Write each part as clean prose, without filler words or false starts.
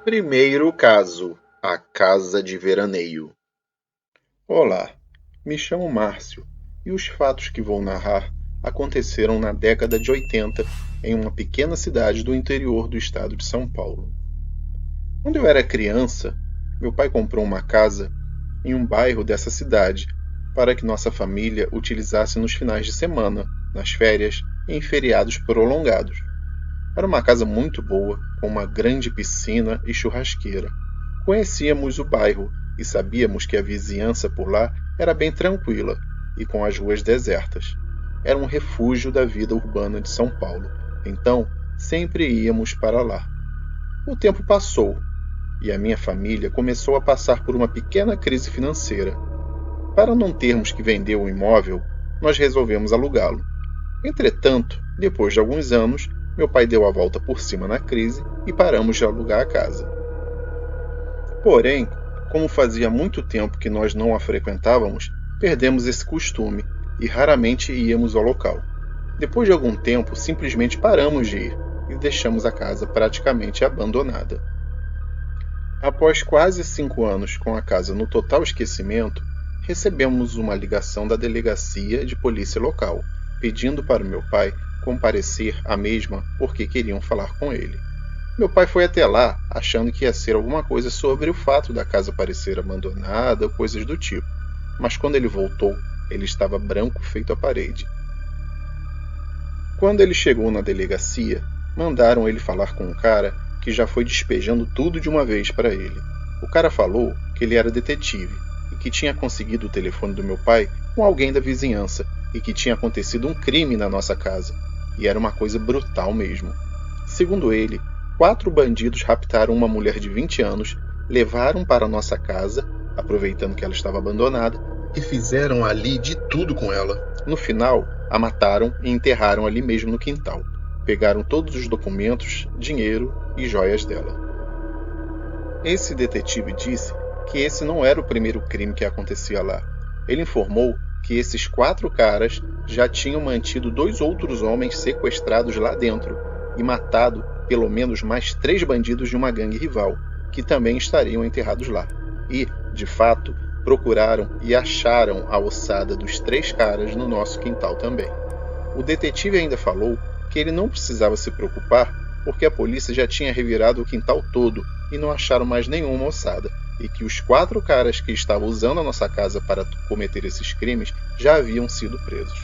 Primeiro caso: a casa de veraneio. Olá, me chamo Márcio e os fatos que vou narrar aconteceram na década de 80 em uma pequena cidade do interior do estado de São Paulo. Quando eu era criança, meu pai comprou uma casa em um bairro dessa cidade para que nossa família utilizasse nos finais de semana, nas férias e em feriados prolongados. Era uma casa muito boa, com uma grande piscina e churrasqueira. Conhecíamos o bairro e sabíamos que a vizinhança por lá era bem tranquila e com as ruas desertas. Era um refúgio da vida urbana de São Paulo, então sempre íamos para lá. O tempo passou e a minha família começou a passar por uma pequena crise financeira. Para não termos que vender o imóvel, nós resolvemos alugá-lo. Entretanto, depois de alguns anos, meu pai deu a volta por cima na crise e paramos de alugar a casa. Porém, como fazia muito tempo que nós não a frequentávamos, perdemos esse costume e raramente íamos ao local. Depois de algum tempo, simplesmente paramos de ir e deixamos a casa praticamente abandonada. Após quase 5 anos com a casa no total esquecimento, recebemos uma ligação da delegacia de polícia local, pedindo para o meu pai comparecer à mesma porque queriam falar com ele. Meu pai foi até lá, achando que ia ser alguma coisa sobre o fato da casa parecer abandonada ou coisas do tipo, mas quando ele voltou, ele estava branco feito a parede. Quando ele chegou na delegacia, mandaram ele falar com um cara que já foi despejando tudo de uma vez para ele. O cara falou que ele era detetive e que tinha conseguido o telefone do meu pai com alguém da vizinhança e que tinha acontecido um crime na nossa casa. E era uma coisa brutal mesmo. Segundo ele, 4 bandidos raptaram uma mulher de 20 anos, levaram para nossa casa, aproveitando que ela estava abandonada, e fizeram ali de tudo com ela. No final, a mataram e enterraram ali mesmo no quintal. Pegaram todos os documentos, dinheiro e joias dela. Esse detetive disse que esse não era o primeiro crime que acontecia lá. Ele informou que esses 4 caras já tinham mantido 2 outros homens sequestrados lá dentro e matado pelo menos mais 3 bandidos de uma gangue rival, que também estariam enterrados lá. E, de fato, procuraram e acharam a ossada dos 3 caras no nosso quintal também. O detetive ainda falou que ele não precisava se preocupar porque a polícia já tinha revirado o quintal todo e não acharam mais nenhuma ossada, e que os 4 caras que estavam usando a nossa casa para cometer esses crimes já haviam sido presos.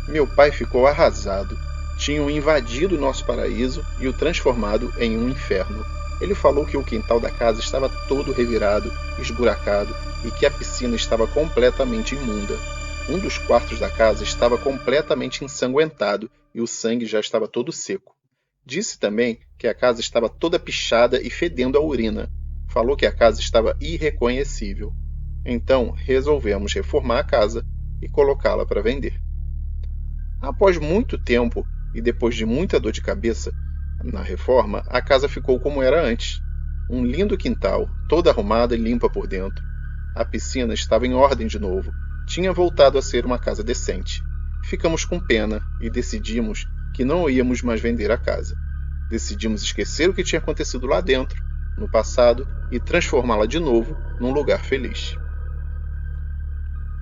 Meu pai ficou arrasado. Tinham invadido o nosso paraíso e o transformado em um inferno. Ele falou que o quintal da casa estava todo revirado, esburacado e que a piscina estava completamente imunda. Um dos quartos da casa estava completamente ensanguentado e o sangue já estava todo seco. Disse também que a casa estava toda pichada e fedendo a urina. Falou que a casa estava irreconhecível. Então, resolvemos reformar a casa e colocá-la para vender. Após muito tempo e depois de muita dor de cabeça na reforma, a casa ficou como era antes. Um lindo quintal, toda arrumada e limpa por dentro. A piscina estava em ordem de novo. Tinha voltado a ser uma casa decente. Ficamos com pena e decidimos que não íamos mais vender a casa. Decidimos esquecer o que tinha acontecido lá dentro, no passado, e transformá-la de novo num lugar feliz.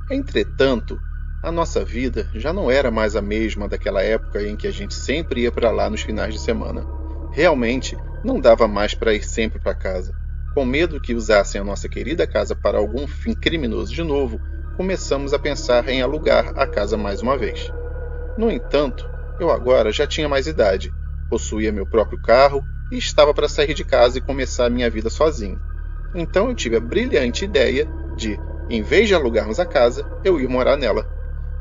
Entretanto, a nossa vida já não era mais a mesma daquela época em que a gente sempre ia para lá nos finais de semana. Realmente, não dava mais para ir sempre para casa. Com medo que usassem a nossa querida casa para algum fim criminoso de novo, começamos a pensar em alugar a casa mais uma vez. No entanto, eu agora já tinha mais idade, possuía meu próprio carro e estava para sair de casa e começar a minha vida sozinho. Então eu tive a brilhante ideia de, em vez de alugarmos a casa, eu ir morar nela.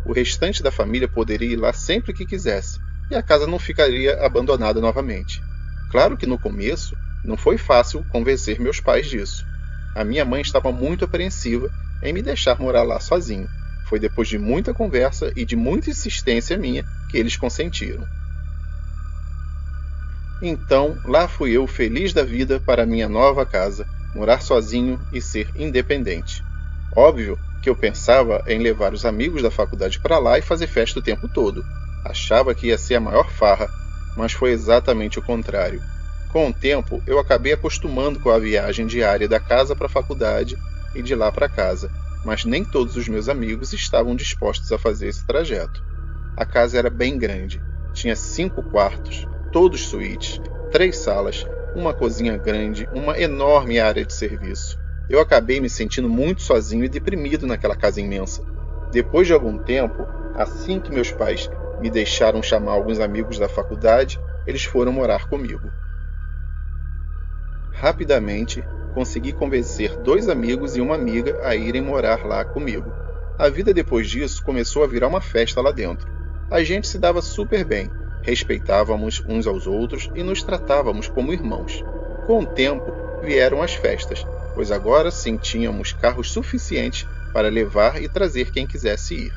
O restante da família poderia ir lá sempre que quisesse, e a casa não ficaria abandonada novamente. Claro que no começo não foi fácil convencer meus pais disso. A minha mãe estava muito apreensiva em me deixar morar lá sozinho. Foi depois de muita conversa e de muita insistência minha que eles consentiram. Então, lá fui eu feliz da vida para minha nova casa, morar sozinho e ser independente. Óbvio que eu pensava em levar os amigos da faculdade para lá e fazer festa o tempo todo. Achava que ia ser a maior farra, mas foi exatamente o contrário. Com o tempo, eu acabei acostumando com a viagem diária da casa para a faculdade e de lá para casa, mas nem todos os meus amigos estavam dispostos a fazer esse trajeto. A casa era bem grande, tinha 5 quartos, todos suítes, 3 salas, uma cozinha grande, uma enorme área de serviço. Eu acabei me sentindo muito sozinho e deprimido naquela casa imensa. Depois de algum tempo, assim que meus pais me deixaram chamar alguns amigos da faculdade, eles foram morar comigo. Rapidamente, consegui convencer 2 amigos e uma amiga a irem morar lá comigo. A vida depois disso começou a virar uma festa lá dentro. A gente se dava super bem, respeitávamos uns aos outros e nos tratávamos como irmãos. Com o tempo, vieram as festas, pois agora sim tínhamos carros suficientes para levar e trazer quem quisesse ir.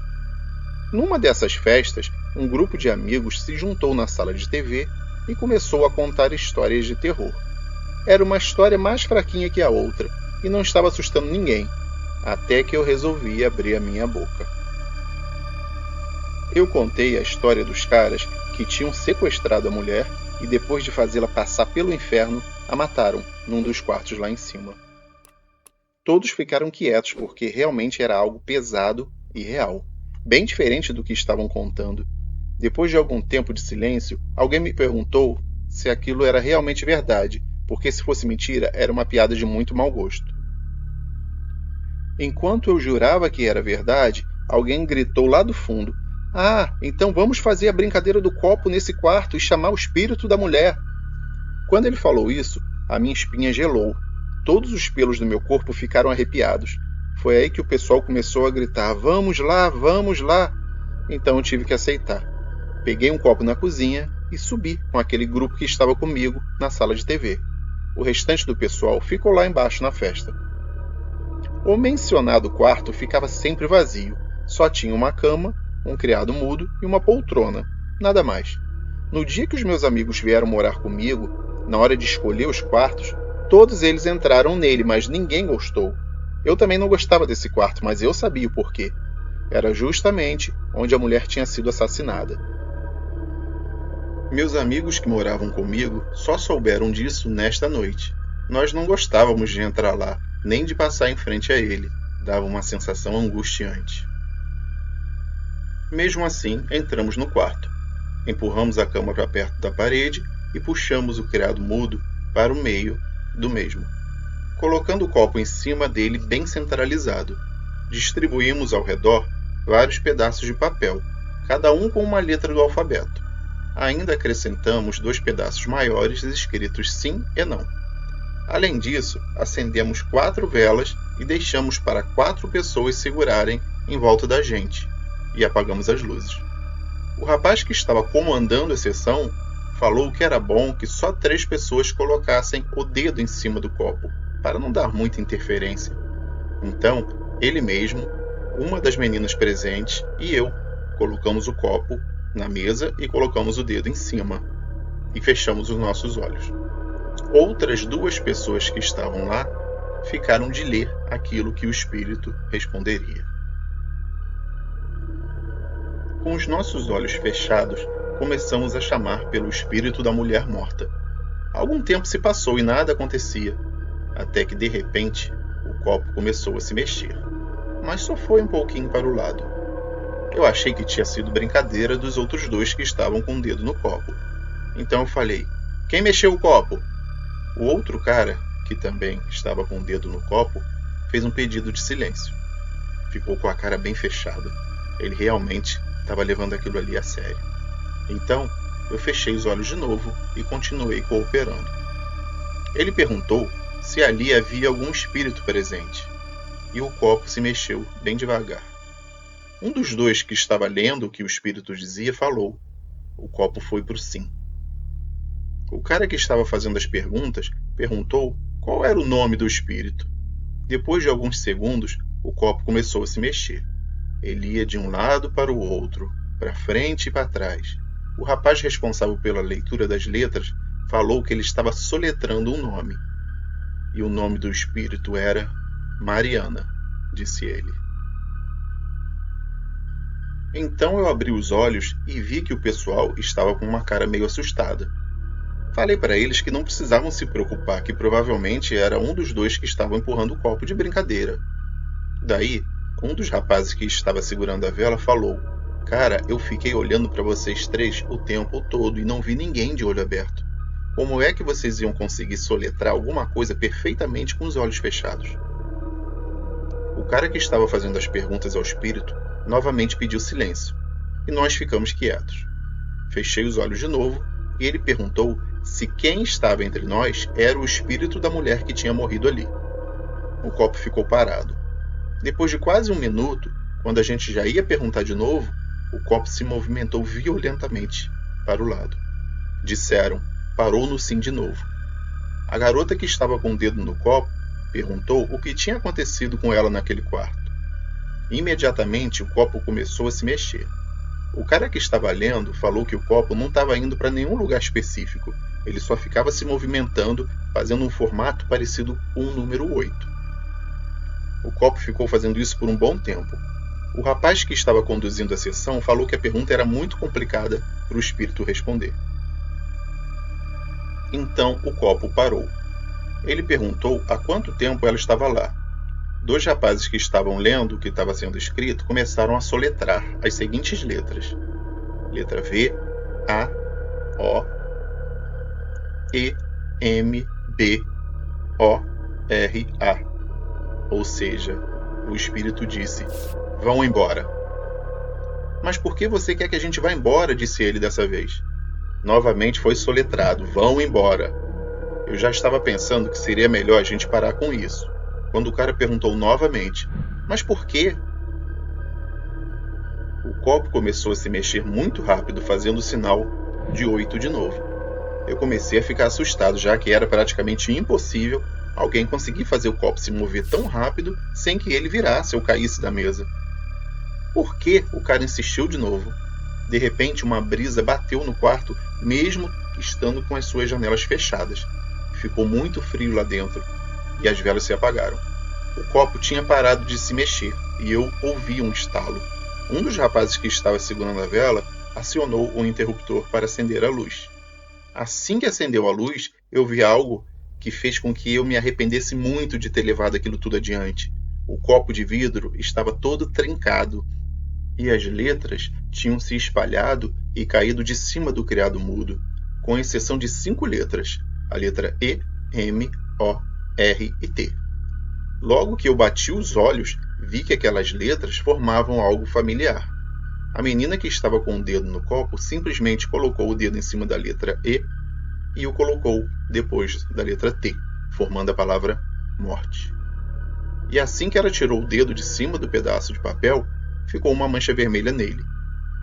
Numa dessas festas, um grupo de amigos se juntou na sala de TV e começou a contar histórias de terror. Era uma história mais fraquinha que a outra e não estava assustando ninguém, até que eu resolvi abrir a minha boca. Eu contei a história dos caras que tinham sequestrado a mulher e depois de fazê-la passar pelo inferno, a mataram num dos quartos lá em cima. Todos ficaram quietos porque realmente era algo pesado e real, bem diferente do que estavam contando. Depois de algum tempo de silêncio, alguém me perguntou se aquilo era realmente verdade, porque se fosse mentira, era uma piada de muito mau gosto. Enquanto eu jurava que era verdade, alguém gritou lá do fundo: "Ah, então vamos fazer a brincadeira do copo nesse quarto e chamar o espírito da mulher." Quando ele falou isso, a minha espinha gelou. Todos os pelos do meu corpo ficaram arrepiados. Foi aí que o pessoal começou a gritar: "Vamos lá, vamos lá!" Então eu tive que aceitar. Peguei um copo na cozinha e subi com aquele grupo que estava comigo na sala de TV. O restante do pessoal ficou lá embaixo na festa. O mencionado quarto ficava sempre vazio. Só tinha uma cama, um criado mudo e uma poltrona. Nada mais. No dia que os meus amigos vieram morar comigo, na hora de escolher os quartos, todos eles entraram nele, mas ninguém gostou. Eu também não gostava desse quarto, mas eu sabia o porquê. Era justamente onde a mulher tinha sido assassinada. Meus amigos que moravam comigo só souberam disso nesta noite. Nós não gostávamos de entrar lá, nem de passar em frente a ele. Dava uma sensação angustiante. Mesmo assim, entramos no quarto. Empurramos a cama para perto da parede e puxamos o criado mudo para o meio do mesmo, colocando o copo em cima dele bem centralizado. Distribuímos ao redor vários pedaços de papel, cada um com uma letra do alfabeto. Ainda acrescentamos 2 pedaços maiores escritos sim e não. Além disso, acendemos 4 velas e deixamos para 4 pessoas segurarem em volta da gente, e apagamos as luzes. O rapaz que estava comandando a sessão falou que era bom que só 3 pessoas colocassem o dedo em cima do copo, para não dar muita interferência. Então, ele mesmo, uma das meninas presentes e eu colocamos o copo na mesa e colocamos o dedo em cima e fechamos os nossos olhos. Outras 2 pessoas que estavam lá ficaram de ler aquilo que o espírito responderia. Com os nossos olhos fechados, começamos a chamar pelo espírito da mulher morta. Algum tempo se passou e nada acontecia, até que de repente o copo começou a se mexer, mas só foi um pouquinho para o lado. Eu achei que tinha sido brincadeira dos outros 2 que estavam com o dedo no copo. Então eu falei: "Quem mexeu o copo?" O outro cara, que também estava com o dedo no copo, fez um pedido de silêncio. Ficou com a cara bem fechada. Ele realmente estava levando aquilo ali a sério. Então, eu fechei os olhos de novo e continuei cooperando. Ele perguntou se ali havia algum espírito presente, e o copo se mexeu bem devagar. Um dos 2 que estava lendo o que o espírito dizia falou. O copo foi para o sim. O cara que estava fazendo as perguntas perguntou qual era o nome do espírito. Depois de alguns segundos, o copo começou a se mexer. Ele ia de um lado para o outro, para frente e para trás. O rapaz responsável pela leitura das letras falou que ele estava soletrando um nome. E o nome do espírito era Mariana, disse ele. Então eu abri os olhos e vi que o pessoal estava com uma cara meio assustada. Falei para eles que não precisavam se preocupar, que provavelmente era um dos dois que estava empurrando o copo de brincadeira. Daí, um dos rapazes que estava segurando a vela falou: Cara, eu fiquei olhando para vocês três o tempo todo e não vi ninguém de olho aberto. Como é que vocês iam conseguir soletrar alguma coisa perfeitamente com os olhos fechados? O cara que estava fazendo as perguntas ao espírito novamente pediu silêncio, e nós ficamos quietos. Fechei os olhos de novo e ele perguntou se quem estava entre nós era o espírito da mulher que tinha morrido ali. O copo ficou parado. Depois de quase 1 minuto, quando a gente já ia perguntar de novo, o copo se movimentou violentamente para o lado. Disseram: parou no sim de novo. A garota que estava com o dedo no copo perguntou o que tinha acontecido com ela naquele quarto. Imediatamente o copo começou a se mexer. O cara que estava lendo falou que o copo não estava indo para nenhum lugar específico, ele só ficava se movimentando, fazendo um formato parecido com o número 8. O copo ficou fazendo isso por um bom tempo. O rapaz que estava conduzindo a sessão falou que a pergunta era muito complicada para o espírito responder. Então o copo parou. Ele perguntou há quanto tempo ela estava lá. 2 rapazes que estavam lendo o que estava sendo escrito começaram a soletrar as seguintes letras: letra V, A, O, E, M, B, O, R, A. Ou seja, o espírito disse: vão embora. Mas por que você quer que a gente vá embora? Disse ele dessa vez. Novamente foi soletrado: vão embora. Eu já estava pensando que seria melhor a gente parar com isso, quando o cara perguntou novamente: mas por quê? O copo começou a se mexer muito rápido, fazendo o sinal de 8 de novo. Eu comecei a ficar assustado, já que era praticamente impossível alguém conseguir fazer o copo se mover tão rápido sem que ele virasse ou caísse da mesa. Por que o cara insistiu de novo? De repente, uma brisa bateu no quarto, mesmo estando com as suas janelas fechadas. Ficou muito frio lá dentro e as velas se apagaram. O copo tinha parado de se mexer e eu ouvi um estalo. Um dos rapazes que estava segurando a vela acionou o interruptor para acender a luz. Assim que acendeu a luz, eu vi algo que fez com que eu me arrependesse muito de ter levado aquilo tudo adiante. O copo de vidro estava todo trincado e as letras tinham se espalhado e caído de cima do criado mudo, com exceção de 5 letras, a letra E, M, O, R e T. Logo que eu bati os olhos, vi que aquelas letras formavam algo familiar. A menina que estava com o dedo no copo simplesmente colocou o dedo em cima da letra E e o colocou depois da letra T, formando a palavra morte. E assim que ela tirou o dedo de cima do pedaço de papel, ficou uma mancha vermelha nele.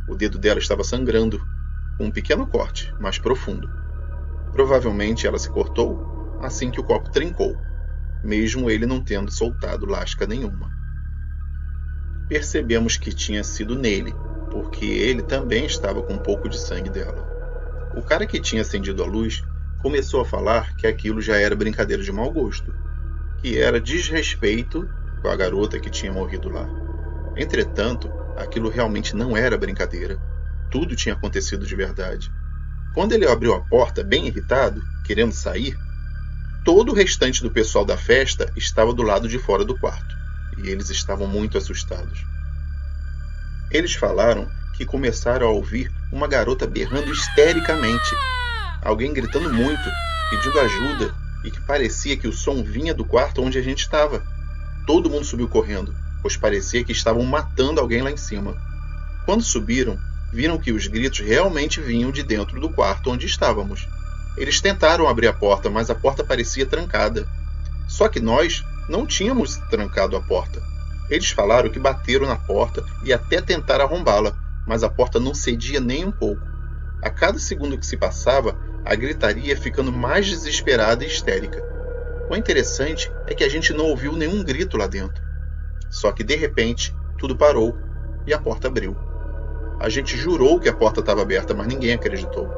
O dedo dela estava sangrando, com um pequeno corte, mais profundo. Provavelmente ela se cortou assim que o copo trincou, mesmo ele não tendo soltado lasca nenhuma. Percebemos que tinha sido nele, porque ele também estava com um pouco de sangue dela. O cara que tinha acendido a luz começou a falar que aquilo já era brincadeira de mau gosto, que era desrespeito com a garota que tinha morrido lá. Entretanto, aquilo realmente não era brincadeira. Tudo tinha acontecido de verdade. Quando ele abriu a porta, bem irritado, querendo sair, todo o restante do pessoal da festa estava do lado de fora do quarto, e eles estavam muito assustados. Eles falaram que começaram a ouvir uma garota berrando histericamente, alguém gritando muito, pedindo ajuda, e que parecia que o som vinha do quarto onde a gente estava. Todo mundo subiu correndo, pois parecia que estavam matando alguém lá em cima. Quando subiram, viram que os gritos realmente vinham de dentro do quarto onde estávamos. Eles tentaram abrir a porta, mas a porta parecia trancada. Só que nós não tínhamos trancado a porta. Eles falaram que bateram na porta e até tentaram arrombá-la, mas a porta não cedia nem um pouco. A cada segundo que se passava, a gritaria ia ficando mais desesperada e histérica. O interessante é que a gente não ouviu nenhum grito lá dentro. Só que, de repente, tudo parou e a porta abriu. A gente jurou que a porta estava aberta, mas ninguém acreditou.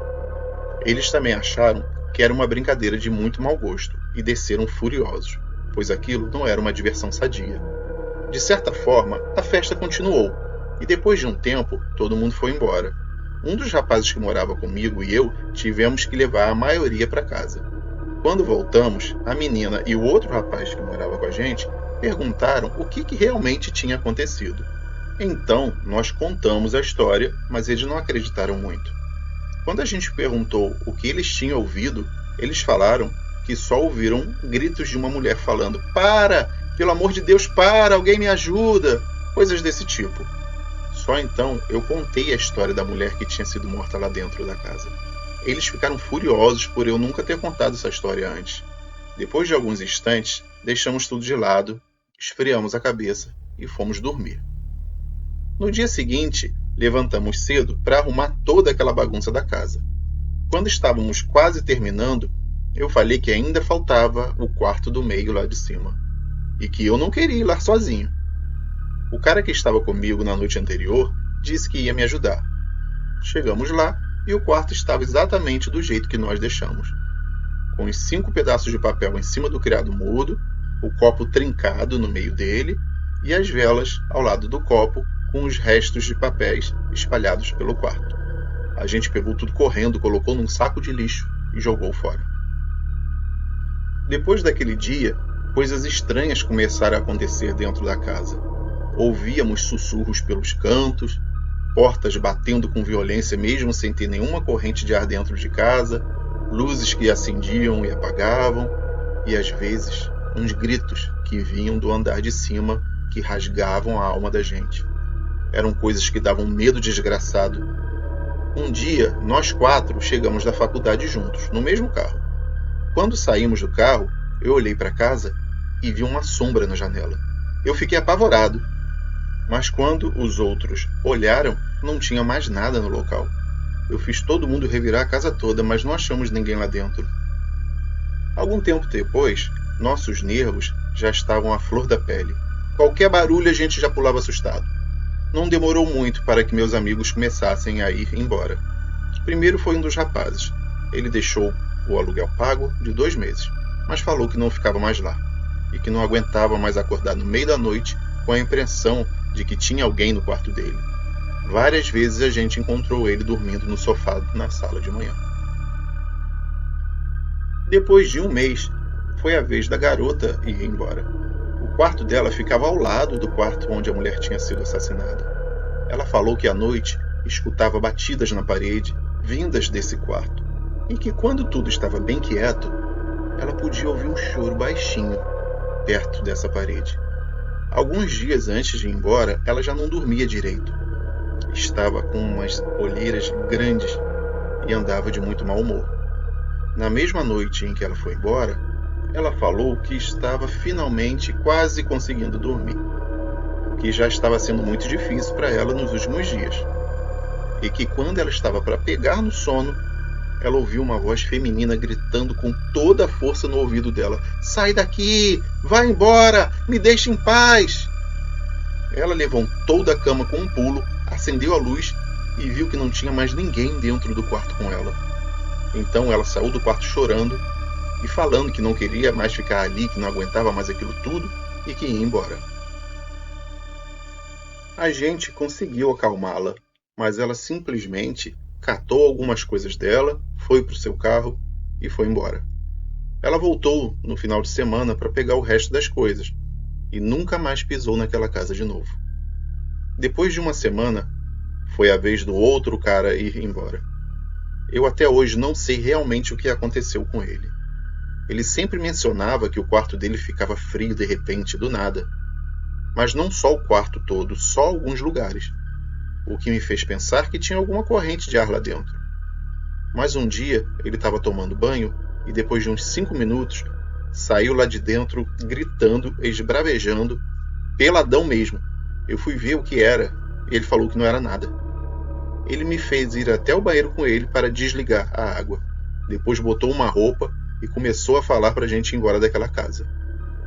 Eles também acharam que era uma brincadeira de muito mau gosto e desceram furiosos, pois aquilo não era uma diversão sadia. De certa forma, a festa continuou, e depois de um tempo, todo mundo foi embora. Um dos rapazes que morava comigo e eu tivemos que levar a maioria para casa. Quando voltamos, a menina e o outro rapaz que morava com a gente perguntaram o que realmente tinha acontecido. Então, nós contamos a história, mas eles não acreditaram muito. Quando a gente perguntou o que eles tinham ouvido, eles falaram que só ouviram gritos de uma mulher falando: "Para! Pelo amor de Deus, para! Alguém me ajuda!" Coisas desse tipo. Só então eu contei a história da mulher que tinha sido morta lá dentro da casa. Eles ficaram furiosos por eu nunca ter contado essa história antes. Depois de alguns instantes, deixamos tudo de lado, esfriamos a cabeça e fomos dormir. No dia seguinte, levantamos cedo para arrumar toda aquela bagunça da casa. Quando estávamos quase terminando, eu falei que ainda faltava o quarto do meio lá de cima e que eu não queria ir lá sozinho. O cara que estava comigo na noite anterior disse que ia me ajudar. Chegamos lá e o quarto estava exatamente do jeito que nós deixamos. Com os 5 pedaços de papel em cima do criado mudo, o copo trincado no meio dele e as velas ao lado do copo com os restos de papéis espalhados pelo quarto. A gente pegou tudo correndo, colocou num saco de lixo e jogou fora. Depois daquele dia, coisas estranhas começaram a acontecer dentro da casa. Ouvíamos sussurros pelos cantos, portas batendo com violência mesmo sem ter nenhuma corrente de ar dentro de casa, luzes que acendiam e apagavam, e às vezes uns gritos que vinham do andar de cima que rasgavam a alma da gente. Eram coisas que davam medo desgraçado. Um dia, nós 4 chegamos da faculdade juntos, no mesmo carro. Quando saímos do carro, eu olhei para casa e vi uma sombra na janela. Eu fiquei apavorado. Mas quando os outros olharam, não tinha mais nada no local. Eu fiz todo mundo revirar a casa toda, mas não achamos ninguém lá dentro. Algum tempo depois, nossos nervos já estavam à flor da pele. Qualquer barulho a gente já pulava assustado. Não demorou muito para que meus amigos começassem a ir embora. Primeiro foi um dos rapazes. Ele deixou o aluguel pago de 2 meses, mas falou que não ficava mais lá e que não aguentava mais acordar no meio da noite com a impressão de que tinha alguém no quarto dele. Várias vezes a gente encontrou ele dormindo no sofá na sala de manhã. Depois de 1 mês, foi a vez da garota ir embora. O quarto dela ficava ao lado do quarto onde a mulher tinha sido assassinada. Ela falou que à noite escutava batidas na parede, vindas desse quarto, e que quando tudo estava bem quieto, ela podia ouvir um choro baixinho perto dessa parede. Alguns dias antes de ir embora, ela já não dormia direito. Estava com umas olheiras grandes e andava de muito mau humor. Na mesma noite em que ela foi embora, ela falou que estava finalmente quase conseguindo dormir, o que já estava sendo muito difícil para ela nos últimos dias. E que quando ela estava para pegar no sono, ela ouviu uma voz feminina gritando com toda a força no ouvido dela: "Sai daqui! Vai embora! Me deixe em paz!" Ela levantou da cama com um pulo, acendeu a luz e viu que não tinha mais ninguém dentro do quarto com ela. Então ela saiu do quarto chorando e falando que não queria mais ficar ali, que não aguentava mais aquilo tudo e que ia embora. A gente conseguiu acalmá-la, mas ela simplesmente catou algumas coisas dela, foi para o seu carro e foi embora. Ela voltou no final de semana para pegar o resto das coisas e nunca mais pisou naquela casa de novo. Depois de 1 semana, foi a vez do outro cara ir embora. Eu até hoje não sei realmente o que aconteceu com ele. Ele sempre mencionava que o quarto dele ficava frio de repente, do nada. Mas não só o quarto todo, só alguns lugares. O que me fez pensar que tinha alguma corrente de ar lá dentro. Mas um dia ele estava tomando banho e depois de uns 5 minutos saiu lá de dentro gritando, esbravejando, peladão mesmo. Eu fui ver o que era e ele falou que não era nada. Ele me fez ir até o banheiro com ele para desligar a água. Depois botou uma roupa e começou a falar para a gente ir embora daquela casa.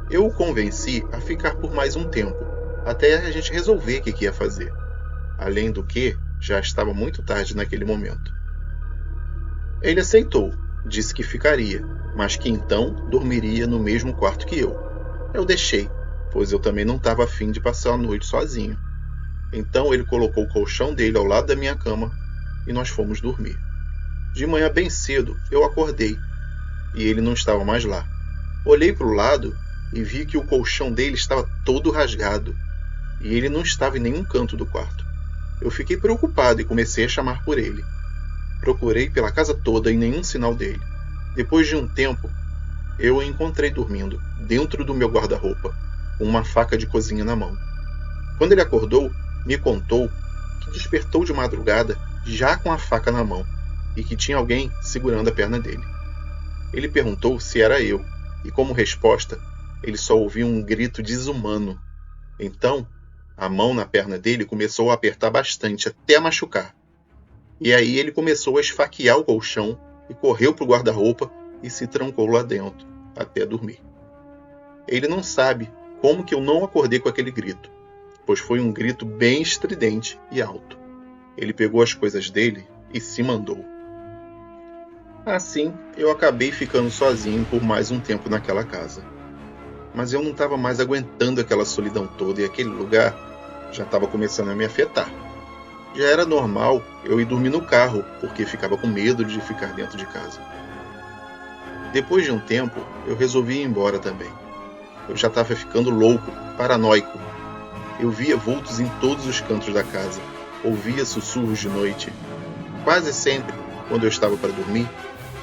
Eu o convenci a ficar por mais um tempo, até a gente resolver o que ia fazer. Além do que, já estava muito tarde naquele momento. Ele aceitou, disse que ficaria, mas que então dormiria no mesmo quarto que eu. Eu deixei, pois eu também não estava afim de passar a noite sozinho. Então ele colocou o colchão dele ao lado da minha cama, e nós fomos dormir. De manhã bem cedo, eu acordei e ele não estava mais lá. Olhei para o lado e vi que o colchão dele estava todo rasgado e ele não estava em nenhum canto do quarto. Eu fiquei preocupado e comecei a chamar por ele. Procurei pela casa toda e nenhum sinal dele. Depois de um tempo, eu o encontrei dormindo, dentro do meu guarda-roupa, com uma faca de cozinha na mão. Quando ele acordou, me contou que despertou de madrugada já com a faca na mão e que tinha alguém segurando a perna dele. Ele perguntou se era eu e, como resposta, ele só ouviu um grito desumano. Então, a mão na perna dele começou a apertar bastante até machucar. E aí ele começou a esfaquear o colchão e correu para o guarda-roupa e se trancou lá dentro, até dormir. Ele não sabe como que eu não acordei com aquele grito, pois foi um grito bem estridente e alto. Ele pegou as coisas dele e se mandou. Assim, eu acabei ficando sozinho por mais um tempo naquela casa. Mas eu não estava mais aguentando aquela solidão toda e aquele lugar já estava começando a me afetar. Já era normal eu ir dormir no carro, porque ficava com medo de ficar dentro de casa. Depois de um tempo, eu resolvi ir embora também. Eu já estava ficando louco, paranoico. Eu via vultos em todos os cantos da casa, ouvia sussurros de noite. Quase sempre, quando eu estava para dormir,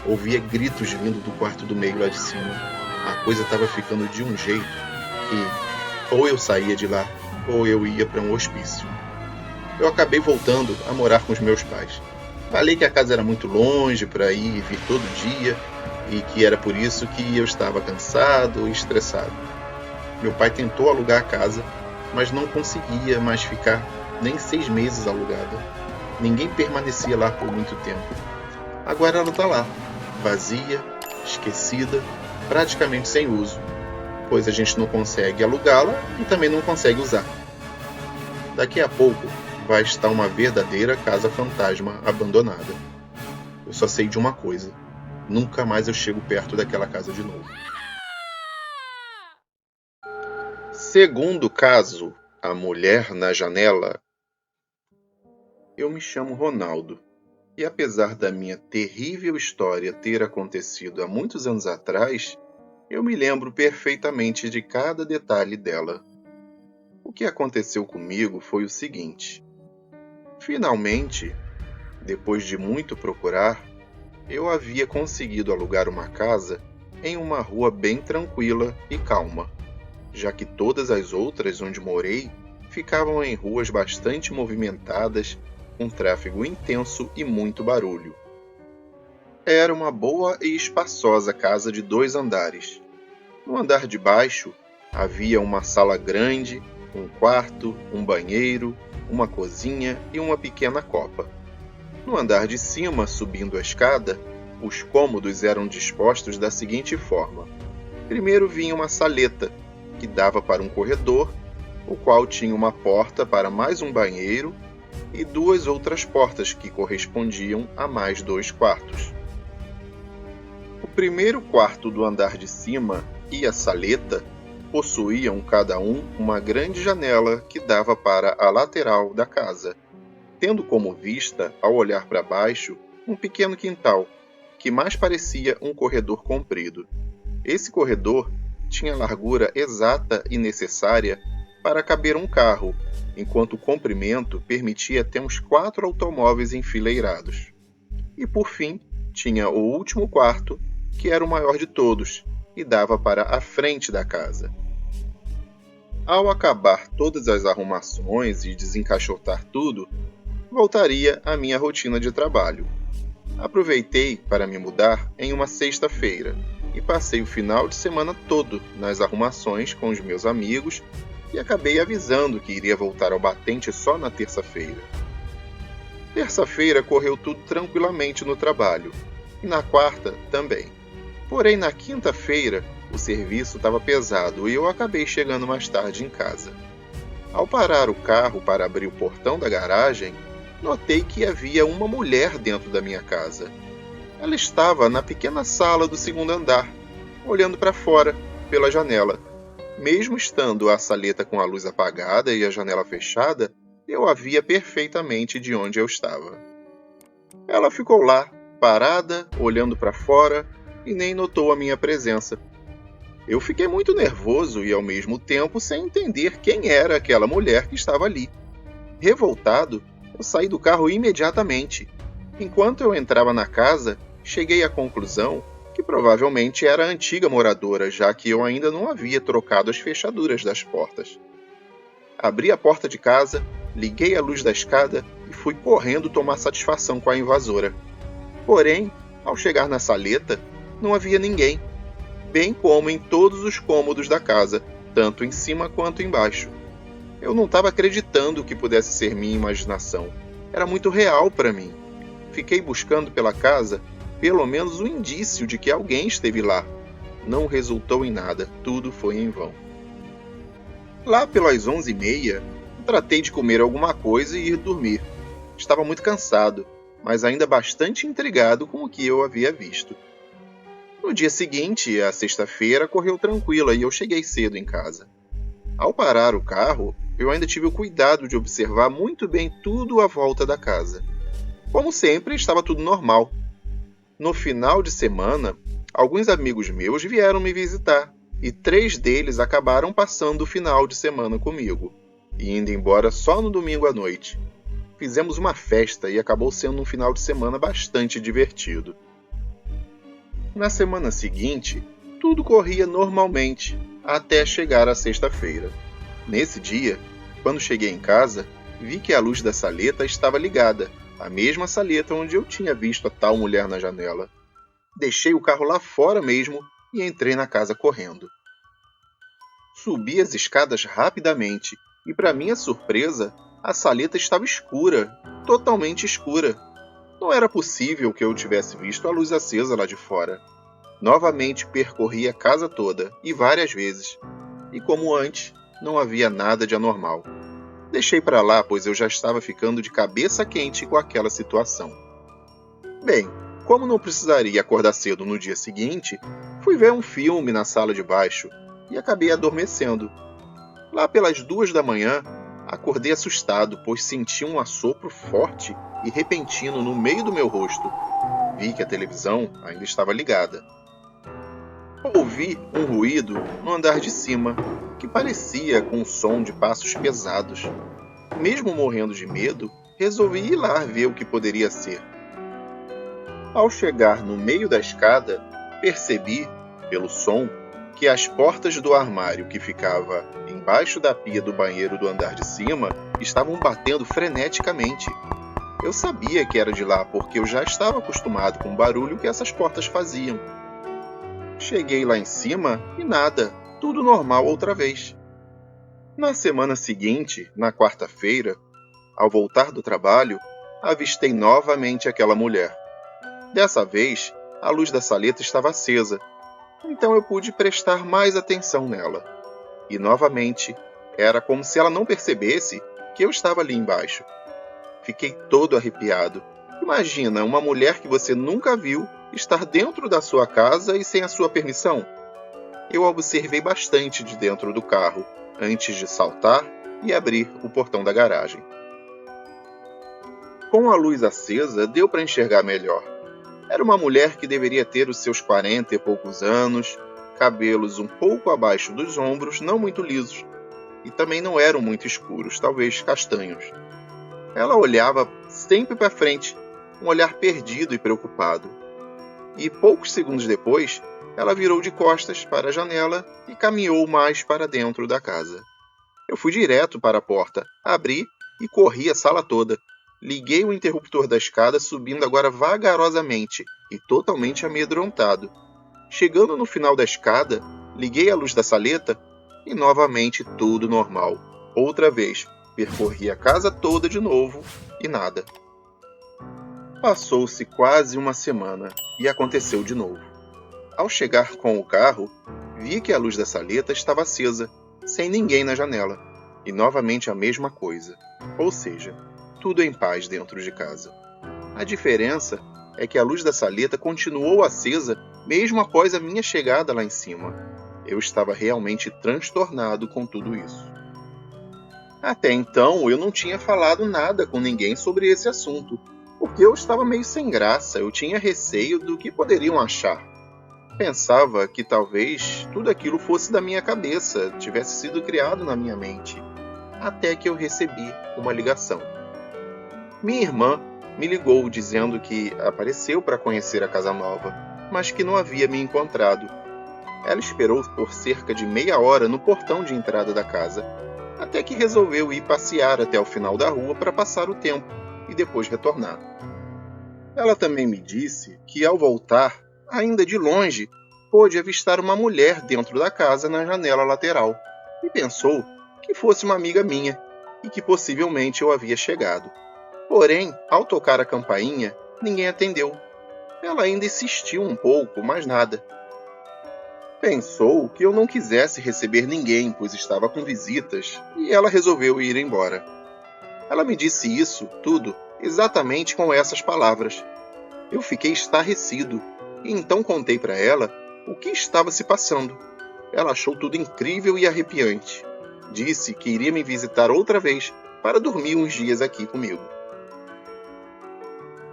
ouvia gritos vindo do quarto do meio lá de cima. A coisa estava ficando de um jeito que ou eu saía de lá, ou eu ia para um hospício. Eu acabei voltando a morar com os meus pais. Falei que a casa era muito longe para ir e vir todo dia, e que era por isso que eu estava cansado e estressado. Meu pai tentou alugar a casa, mas não conseguia mais ficar nem 6 meses alugada. Ninguém permanecia lá por muito tempo. Agora ela está lá, vazia, esquecida, praticamente sem uso, pois a gente não consegue alugá-la e também não consegue usar. Daqui a pouco vai estar uma verdadeira casa fantasma abandonada. Eu só sei de uma coisa: nunca mais eu chego perto daquela casa de novo. Segundo caso, a mulher na janela. Eu me chamo Ronaldo, e apesar da minha terrível história ter acontecido há muitos anos atrás, eu me lembro perfeitamente de cada detalhe dela. O que aconteceu comigo foi o seguinte: finalmente, depois de muito procurar, eu havia conseguido alugar uma casa em uma rua bem tranquila e calma, já que todas as outras onde morei ficavam em ruas bastante movimentadas, com tráfego intenso e muito barulho. Era uma boa e espaçosa casa de 2 andares. No andar de baixo havia uma sala grande, um quarto, um banheiro, uma cozinha e uma pequena copa. No andar de cima, subindo a escada, os cômodos eram dispostos da seguinte forma. Primeiro vinha uma saleta, que dava para um corredor, o qual tinha uma porta para mais um banheiro e 2 outras portas que correspondiam a mais 2 quartos. O primeiro quarto do andar de cima e a saleta possuíam cada um uma grande janela que dava para a lateral da casa, tendo como vista, ao olhar para baixo, um pequeno quintal, que mais parecia um corredor comprido. Esse corredor tinha a largura exata e necessária para caber um carro, enquanto o comprimento permitia até uns 4 automóveis enfileirados. E por fim, tinha o último quarto, que era o maior de todos, e dava para a frente da casa. Ao acabar todas as arrumações e desencaixotar tudo, voltaria à minha rotina de trabalho. Aproveitei para me mudar em uma sexta-feira e passei o final de semana todo nas arrumações com os meus amigos e acabei avisando que iria voltar ao batente só na terça-feira. Terça-feira correu tudo tranquilamente no trabalho, e na quarta também. Porém, na quinta-feira, o serviço estava pesado e eu acabei chegando mais tarde em casa. Ao parar o carro para abrir o portão da garagem, notei que havia uma mulher dentro da minha casa. Ela estava na pequena sala do segundo andar, olhando para fora, pela janela. Mesmo estando a saleta com a luz apagada e a janela fechada, eu a via perfeitamente de onde eu estava. Ela ficou lá, parada, olhando para fora e nem notou a minha presença. Eu fiquei muito nervoso e, ao mesmo tempo, sem entender quem era aquela mulher que estava ali. Revoltado, eu saí do carro imediatamente. Enquanto eu entrava na casa, cheguei à conclusão que provavelmente era a antiga moradora, já que eu ainda não havia trocado as fechaduras das portas. Abri a porta de casa, liguei a luz da escada e fui correndo tomar satisfação com a invasora. Porém, ao chegar na saleta, não havia ninguém, bem como em todos os cômodos da casa, tanto em cima quanto embaixo. Eu não estava acreditando que pudesse ser minha imaginação. Era muito real para mim. Fiquei buscando pela casa pelo menos um indício de que alguém esteve lá. Não resultou em nada, tudo foi em vão. Lá pelas 11h30, tratei de comer alguma coisa e ir dormir. Estava muito cansado, mas ainda bastante intrigado com o que eu havia visto. No dia seguinte, a sexta-feira, correu tranquila e eu cheguei cedo em casa. Ao parar o carro, eu ainda tive o cuidado de observar muito bem tudo à volta da casa. Como sempre, estava tudo normal. No final de semana, alguns amigos meus vieram me visitar, e 3 deles acabaram passando o final de semana comigo, e indo embora só no domingo à noite. Fizemos uma festa e acabou sendo um final de semana bastante divertido. Na semana seguinte, tudo corria normalmente, até chegar a sexta-feira. Nesse dia, quando cheguei em casa, vi que a luz da saleta estava ligada, a mesma saleta onde eu tinha visto a tal mulher na janela. Deixei o carro lá fora mesmo e entrei na casa correndo. Subi as escadas rapidamente e, para minha surpresa, a saleta estava escura, totalmente escura. Não era possível que eu tivesse visto a luz acesa lá de fora. Novamente percorri a casa toda, e várias vezes. E como antes, não havia nada de anormal. Deixei para lá, pois eu já estava ficando de cabeça quente com aquela situação. Bem, como não precisaria acordar cedo no dia seguinte, fui ver um filme na sala de baixo e acabei adormecendo. Lá pelas 2h, acordei assustado, pois senti um assopro forte e repentino no meio do meu rosto. Vi que a televisão ainda estava ligada. Ouvi um ruído no andar de cima, que parecia com o som de passos pesados. Mesmo morrendo de medo, resolvi ir lá ver o que poderia ser. Ao chegar no meio da escada, percebi, pelo som, que as portas do armário que ficava embaixo da pia do banheiro do andar de cima estavam batendo freneticamente. Eu sabia que era de lá porque eu já estava acostumado com o barulho que essas portas faziam. Cheguei lá em cima e nada, tudo normal outra vez. Na semana seguinte, na quarta-feira, ao voltar do trabalho, avistei novamente aquela mulher. Dessa vez, a luz da saleta estava acesa, então eu pude prestar mais atenção nela. E novamente, era como se ela não percebesse que eu estava ali embaixo. Fiquei todo arrepiado. Imagina uma mulher que você nunca viu estar dentro da sua casa e sem a sua permissão. Eu observei bastante de dentro do carro, antes de saltar e abrir o portão da garagem. Com a luz acesa, deu para enxergar melhor. Era uma mulher que deveria ter os seus 40 e poucos anos, cabelos um pouco abaixo dos ombros, não muito lisos, e também não eram muito escuros, talvez castanhos. Ela olhava sempre para frente, um olhar perdido e preocupado. E poucos segundos depois, ela virou de costas para a janela e caminhou mais para dentro da casa. Eu fui direto para a porta, abri e corri a sala toda. Liguei o interruptor da escada, subindo agora vagarosamente e totalmente amedrontado. Chegando no final da escada, liguei a luz da saleta e novamente tudo normal. Outra vez, percorri a casa toda de novo e nada. Passou-se quase uma semana e aconteceu de novo. Ao chegar com o carro, vi que a luz da saleta estava acesa, sem ninguém na janela, e novamente a mesma coisa, ou seja, tudo em paz dentro de casa. A diferença é que a luz da saleta continuou acesa mesmo após a minha chegada lá em cima. Eu estava realmente transtornado com tudo isso. Até então, eu não tinha falado nada com ninguém sobre esse assunto, porque eu estava meio sem graça, eu tinha receio do que poderiam achar. Pensava que talvez tudo aquilo fosse da minha cabeça, tivesse sido criado na minha mente, até que eu recebi uma ligação. Minha irmã me ligou dizendo que apareceu para conhecer a casa nova, mas que não havia me encontrado. Ela esperou por cerca de meia hora no portão de entrada da casa, até que resolveu ir passear até o final da rua para passar o tempo e depois retornar. Ela também me disse que, ao voltar, ainda de longe, pôde avistar uma mulher dentro da casa na janela lateral e pensou que fosse uma amiga minha e que possivelmente eu havia chegado. Porém, ao tocar a campainha, ninguém atendeu. Ela ainda insistiu um pouco, mas nada. Pensou que eu não quisesse receber ninguém, pois estava com visitas, e ela resolveu ir embora. Ela me disse isso tudo exatamente com essas palavras. Eu fiquei estarrecido, e então contei para ela o que estava se passando. Ela achou tudo incrível e arrepiante. Disse que iria me visitar outra vez para dormir uns dias aqui comigo.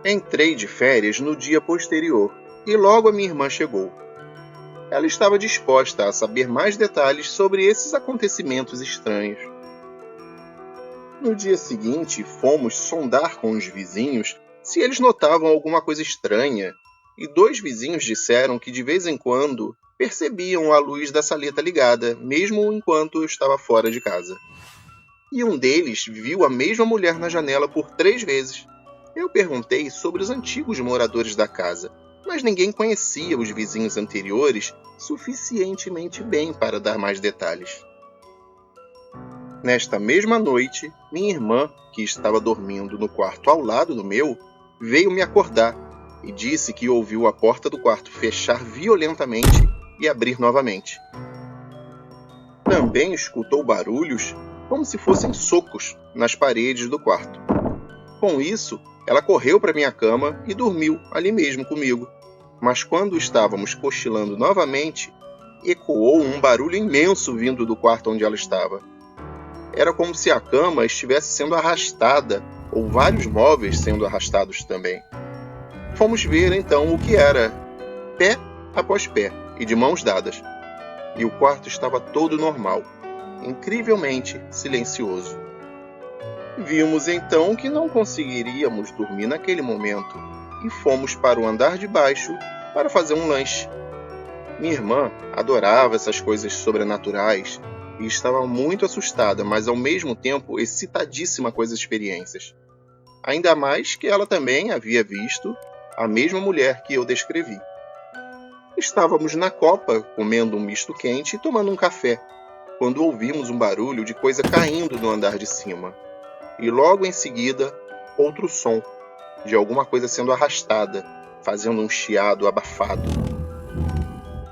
Entrei de férias no dia posterior, e logo a minha irmã chegou. Ela estava disposta a saber mais detalhes sobre esses acontecimentos estranhos. No dia seguinte, fomos sondar com os vizinhos se eles notavam alguma coisa estranha, e 2 vizinhos disseram que de vez em quando percebiam a luz da saleta ligada, mesmo enquanto eu estava fora de casa. E um deles viu a mesma mulher na janela por 3 vezes. Eu perguntei sobre os antigos moradores da casa, mas ninguém conhecia os vizinhos anteriores suficientemente bem para dar mais detalhes. Nesta mesma noite, minha irmã, que estava dormindo no quarto ao lado do meu, veio me acordar e disse que ouviu a porta do quarto fechar violentamente e abrir novamente. Também escutou barulhos como se fossem socos nas paredes do quarto. Com isso, ela correu para minha cama e dormiu ali mesmo comigo. Mas quando estávamos cochilando novamente, ecoou um barulho imenso vindo do quarto onde ela estava. Era como se a cama estivesse sendo arrastada, ou vários móveis sendo arrastados também. Fomos ver então o que era, pé após pé e de mãos dadas. E o quarto estava todo normal, incrivelmente silencioso. Vimos então que não conseguiríamos dormir naquele momento e fomos para o andar de baixo para fazer um lanche. Minha irmã adorava essas coisas sobrenaturais e estava muito assustada, mas ao mesmo tempo excitadíssima com as experiências. Ainda mais que ela também havia visto a mesma mulher que eu descrevi. Estávamos na copa, comendo um misto quente e tomando um café, quando ouvimos um barulho de coisa caindo no andar de cima. E logo em seguida, outro som, de alguma coisa sendo arrastada, fazendo um chiado abafado.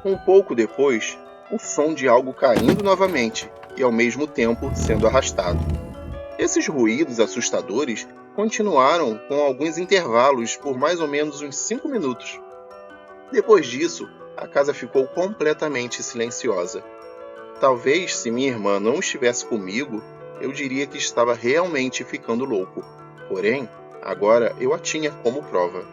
Um pouco depois, o som de algo caindo novamente e ao mesmo tempo sendo arrastado. Esses ruídos assustadores continuaram com alguns intervalos por mais ou menos uns 5 minutos. Depois disso, a casa ficou completamente silenciosa. Talvez, se minha irmã não estivesse comigo, eu diria que estava realmente ficando louco. Porém, agora eu a tinha como prova.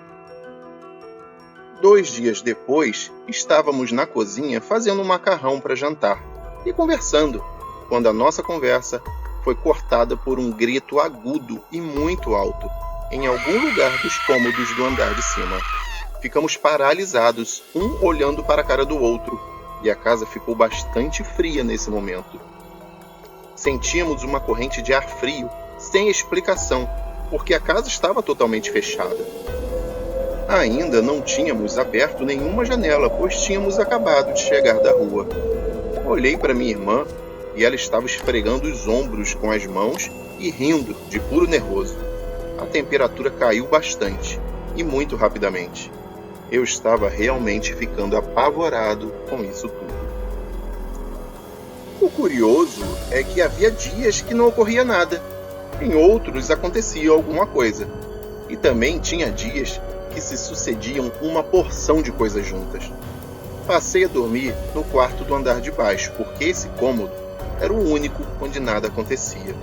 2 dias depois, estávamos na cozinha fazendo um macarrão para jantar e conversando, quando a nossa conversa foi cortada por um grito agudo e muito alto, em algum lugar dos cômodos do andar de cima. Ficamos paralisados, um olhando para a cara do outro, e a casa ficou bastante fria nesse momento. Sentíamos uma corrente de ar frio, sem explicação, porque a casa estava totalmente fechada. Ainda não tínhamos aberto nenhuma janela, pois tínhamos acabado de chegar da rua. Olhei para minha irmã e ela estava esfregando os ombros com as mãos e rindo de puro nervoso. A temperatura caiu bastante, e muito rapidamente. Eu estava realmente ficando apavorado com isso tudo. O curioso é que havia dias que não ocorria nada. Em outros acontecia alguma coisa. E também tinha dias que se sucediam uma porção de coisas juntas. Passei a dormir no quarto do andar de baixo, porque esse cômodo era o único onde nada acontecia.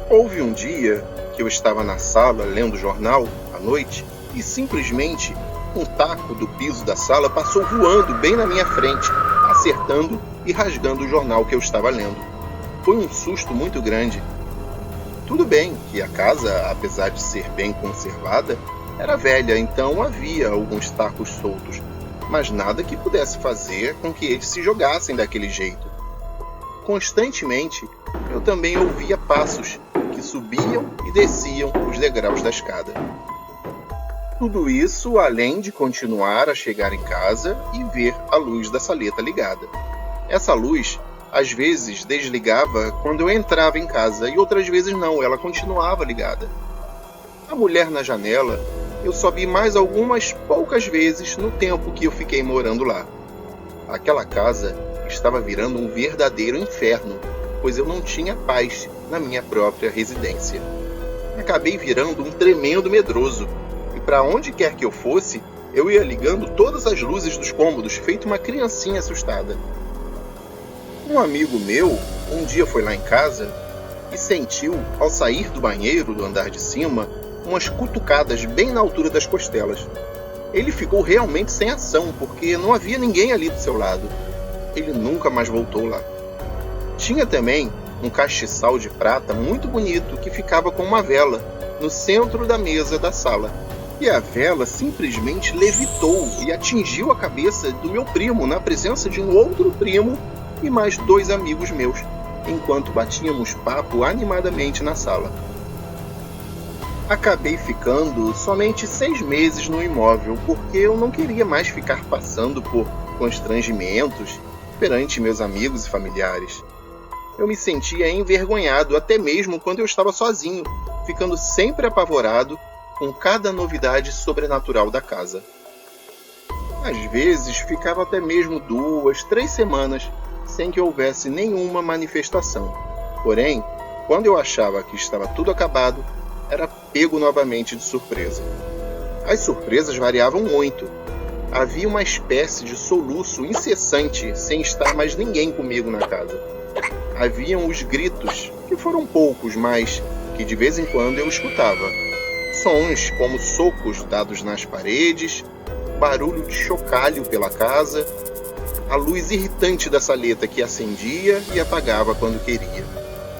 Houve um dia que eu estava na sala lendo jornal à noite e simplesmente um taco do piso da sala passou voando bem na minha frente, acertando e rasgando o jornal que eu estava lendo. Foi um susto muito grande. Tudo bem que a casa, apesar de ser bem conservada, era velha, então havia alguns tacos soltos, mas nada que pudesse fazer com que eles se jogassem daquele jeito. Constantemente, eu também ouvia passos que subiam e desciam os degraus da escada. Tudo isso além de continuar a chegar em casa e ver a luz da saleta ligada. Essa luz, às vezes, desligava quando eu entrava em casa e outras vezes não, ela continuava ligada. A mulher na janela, eu só vi mais algumas poucas vezes no tempo que eu fiquei morando lá. Aquela casa estava virando um verdadeiro inferno, pois eu não tinha paz na minha própria residência. Acabei virando um tremendo medroso, e para onde quer que eu fosse, eu ia ligando todas as luzes dos cômodos, feito uma criancinha assustada. Um amigo meu um dia foi lá em casa e sentiu, ao sair do banheiro do andar de cima, umas cutucadas bem na altura das costelas. Ele ficou realmente sem ação, porque não havia ninguém ali do seu lado. Ele nunca mais voltou lá. Tinha também um castiçal de prata muito bonito que ficava com uma vela no centro da mesa da sala. E a vela simplesmente levitou e atingiu a cabeça do meu primo na presença de um outro primo e mais 2 amigos meus, enquanto batíamos papo animadamente na sala. Acabei ficando somente 6 meses no imóvel, porque eu não queria mais ficar passando por constrangimentos perante meus amigos e familiares. Eu me sentia envergonhado até mesmo quando eu estava sozinho, ficando sempre apavorado com cada novidade sobrenatural da casa. Às vezes ficava até mesmo 2, 3 semanas sem que houvesse nenhuma manifestação. Porém, quando eu achava que estava tudo acabado, era pego novamente de surpresa. As surpresas variavam muito. Havia uma espécie de soluço incessante sem estar mais ninguém comigo na casa. Haviam os gritos, que foram poucos, mas que de vez em quando eu escutava. Sons como socos dados nas paredes, barulho de chocalho pela casa, a luz irritante da saleta que acendia e apagava quando queria,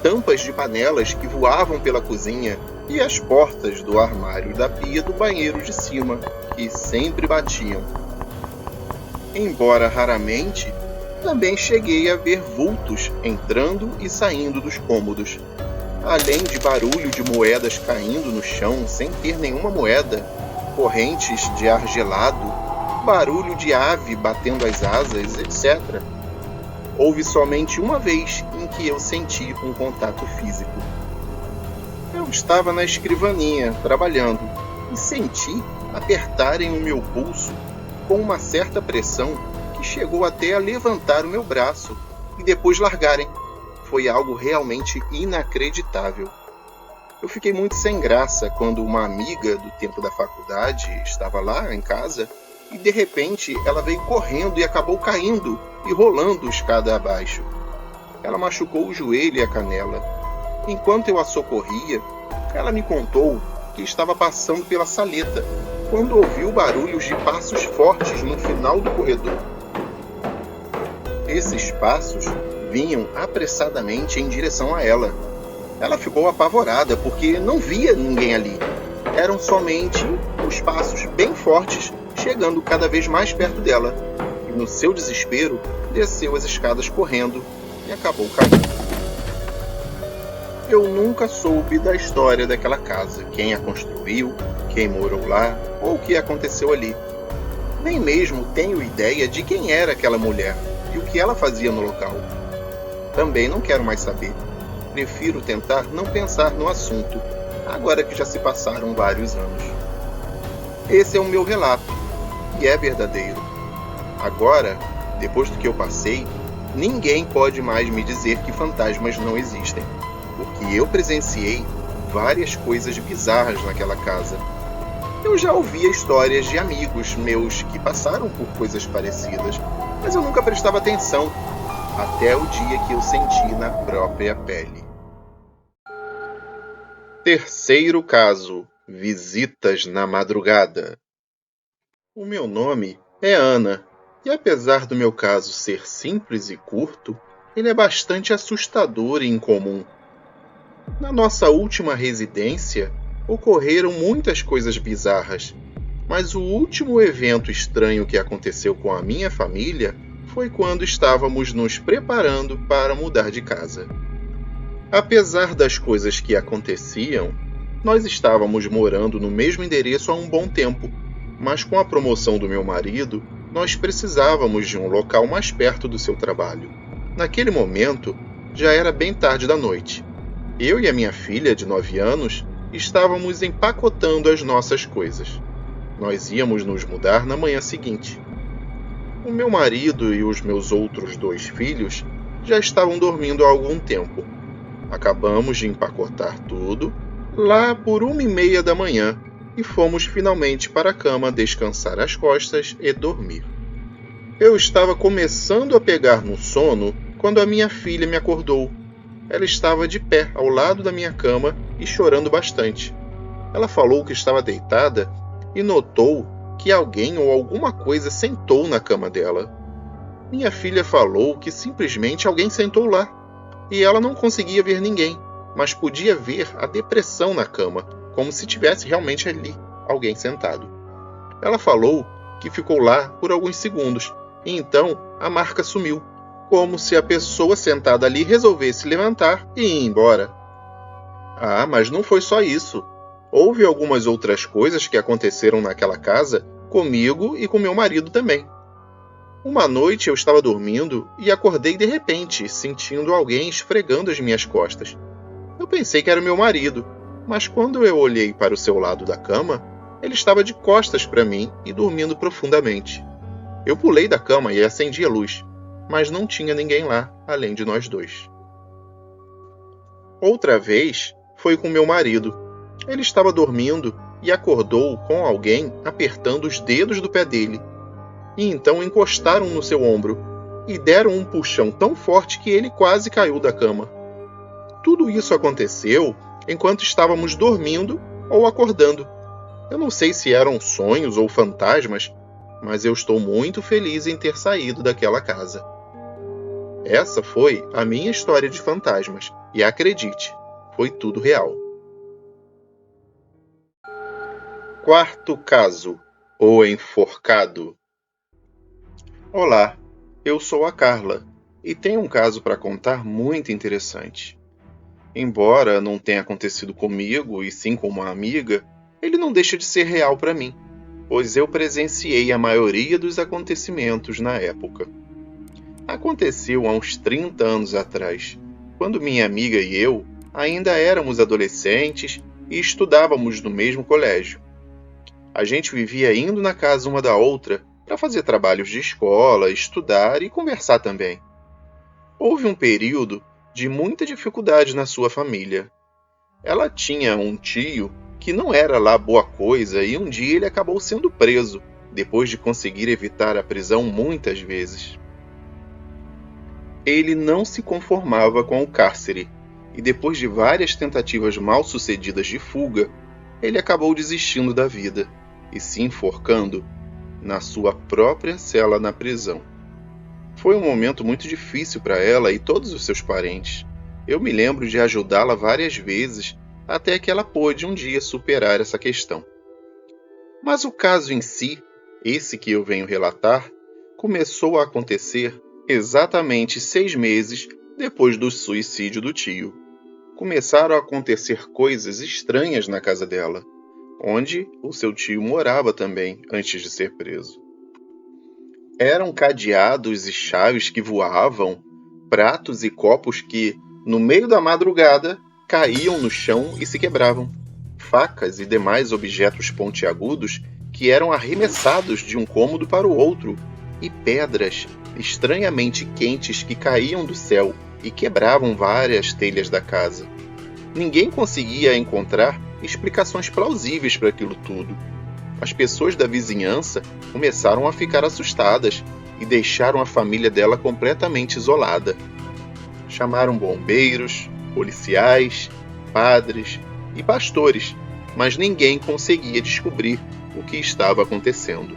tampas de panelas que voavam pela cozinha e as portas do armário da pia do banheiro de cima, que sempre batiam. Embora raramente, também cheguei a ver vultos entrando e saindo dos cômodos, além de barulho de moedas caindo no chão sem ter nenhuma moeda, correntes de ar gelado, barulho de ave batendo as asas, etc. Houve somente uma vez em que eu senti um contato físico. Eu estava na escrivaninha, trabalhando, e senti apertarem o meu pulso com uma certa pressão que chegou até a levantar o meu braço e depois largarem. Foi algo realmente inacreditável. Eu fiquei muito sem graça quando uma amiga do tempo da faculdade estava lá em casa e de repente ela veio correndo e acabou caindo e rolando escada abaixo. Ela machucou o joelho e a canela. Enquanto eu a socorria, ela me contou que estava passando pela saleta quando ouviu barulhos de passos fortes no final do corredor. Esses passos vinham apressadamente em direção a ela. Ela ficou apavorada porque não via ninguém ali. Eram somente os passos bem fortes chegando cada vez mais perto dela. E no seu desespero, desceu as escadas correndo e acabou caindo. Eu nunca soube da história daquela casa, quem a construiu, quem morou lá ou o que aconteceu ali. Nem mesmo tenho ideia de quem era aquela mulher e o que ela fazia no local. Também não quero mais saber. Prefiro tentar não pensar no assunto, agora que já se passaram vários anos. Esse é o meu relato, e é verdadeiro. Agora, depois do que eu passei, ninguém pode mais me dizer que fantasmas não existem, porque eu presenciei várias coisas bizarras naquela casa. Eu já ouvia histórias de amigos meus que passaram por coisas parecidas, mas eu nunca prestava atenção, até o dia que eu senti na própria pele. Terceiro caso: visitas na madrugada. O meu nome é Ana, e apesar do meu caso ser simples e curto, ele é bastante assustador e incomum. Na nossa última residência, ocorreram muitas coisas bizarras, mas o último evento estranho que aconteceu com a minha família foi quando estávamos nos preparando para mudar de casa. Apesar das coisas que aconteciam, nós estávamos morando no mesmo endereço há um bom tempo, mas com a promoção do meu marido, nós precisávamos de um local mais perto do seu trabalho. Naquele momento, já era bem tarde da noite. Eu e a minha filha, de 9 anos, estávamos empacotando as nossas coisas. Nós íamos nos mudar na manhã seguinte. O meu marido e os meus outros 2 filhos já estavam dormindo há algum tempo. Acabamos de empacotar tudo lá por 1h30 da manhã e fomos finalmente para a cama descansar as costas e dormir. Eu estava começando a pegar no sono quando a minha filha me acordou. Ela estava de pé ao lado da minha cama e chorando bastante. Ela falou que estava deitada e notou que alguém ou alguma coisa sentou na cama dela. Minha filha falou que simplesmente alguém sentou lá e ela não conseguia ver ninguém, mas podia ver a depressão na cama, como se tivesse realmente ali alguém sentado. Ela falou que ficou lá por alguns segundos e então a marca sumiu, como se a pessoa sentada ali resolvesse levantar e ir embora. Ah, mas não foi só isso. Houve algumas outras coisas que aconteceram naquela casa comigo e com meu marido também. Uma noite eu estava dormindo e acordei de repente, sentindo alguém esfregando as minhas costas. Eu pensei que era meu marido, mas quando eu olhei para o seu lado da cama, ele estava de costas para mim e dormindo profundamente. Eu pulei da cama e acendi a luz, mas não tinha ninguém lá, além de nós 2. Outra vez foi com meu marido. Ele estava dormindo e acordou com alguém apertando os dedos do pé dele. E então encostaram no seu ombro e deram um puxão tão forte que ele quase caiu da cama. Tudo isso aconteceu enquanto estávamos dormindo ou acordando. Eu não sei se eram sonhos ou fantasmas, mas eu estou muito feliz em ter saído daquela casa. Essa foi a minha história de fantasmas, e acredite, foi tudo real. Quarto caso: o enforcado. Olá, eu sou a Carla, e tenho um caso para contar muito interessante. Embora não tenha acontecido comigo, e sim com uma amiga, ele não deixa de ser real para mim, pois eu presenciei a maioria dos acontecimentos na época. Aconteceu há uns 30 anos atrás, quando minha amiga e eu ainda éramos adolescentes e estudávamos no mesmo colégio. A gente vivia indo na casa uma da outra para fazer trabalhos de escola, estudar e conversar também. Houve um período de muita dificuldade na sua família. Ela tinha um tio que não era lá boa coisa e um dia ele acabou sendo preso, depois de conseguir evitar a prisão muitas vezes. Ele não se conformava com o cárcere, e depois de várias tentativas mal-sucedidas de fuga, ele acabou desistindo da vida e se enforcando na sua própria cela na prisão. Foi um momento muito difícil para ela e todos os seus parentes. Eu me lembro de ajudá-la várias vezes até que ela pôde um dia superar essa questão. Mas o caso em si, esse que eu venho relatar, começou a acontecer exatamente 6 meses depois do suicídio do tio. Começaram a acontecer coisas estranhas na casa dela, onde o seu tio morava também antes de ser preso. Eram cadeados e chaves que voavam, pratos e copos que, no meio da madrugada, caíam no chão e se quebravam, facas e demais objetos pontiagudos que eram arremessados de um cômodo para o outro, e pedras estranhamente quentes que caíam do céu e quebravam várias telhas da casa. Ninguém conseguia encontrar explicações plausíveis para aquilo tudo. As pessoas da vizinhança começaram a ficar assustadas e deixaram a família dela completamente isolada. Chamaram bombeiros, policiais, padres e pastores, mas ninguém conseguia descobrir o que estava acontecendo.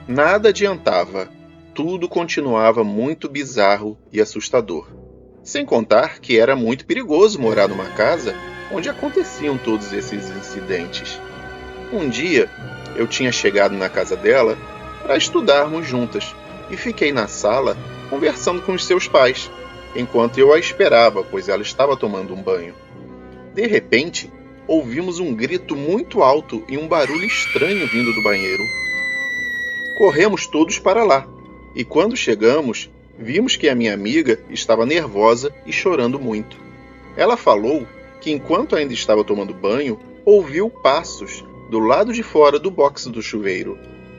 Nada adiantava, tudo continuava muito bizarro e assustador. Sem contar que era muito perigoso morar numa casa onde aconteciam todos esses incidentes. Um dia, eu tinha chegado na casa dela para estudarmos juntas e fiquei na sala conversando com os seus pais, enquanto eu a esperava, pois ela estava tomando um banho. De repente, ouvimos um grito muito alto e um barulho estranho vindo do banheiro. Corremos todos para lá, e quando chegamos, vimos que a minha amiga estava nervosa e chorando muito. Ela falou que enquanto ainda estava tomando banho, ouviu passos do lado de fora do box do chuveiro.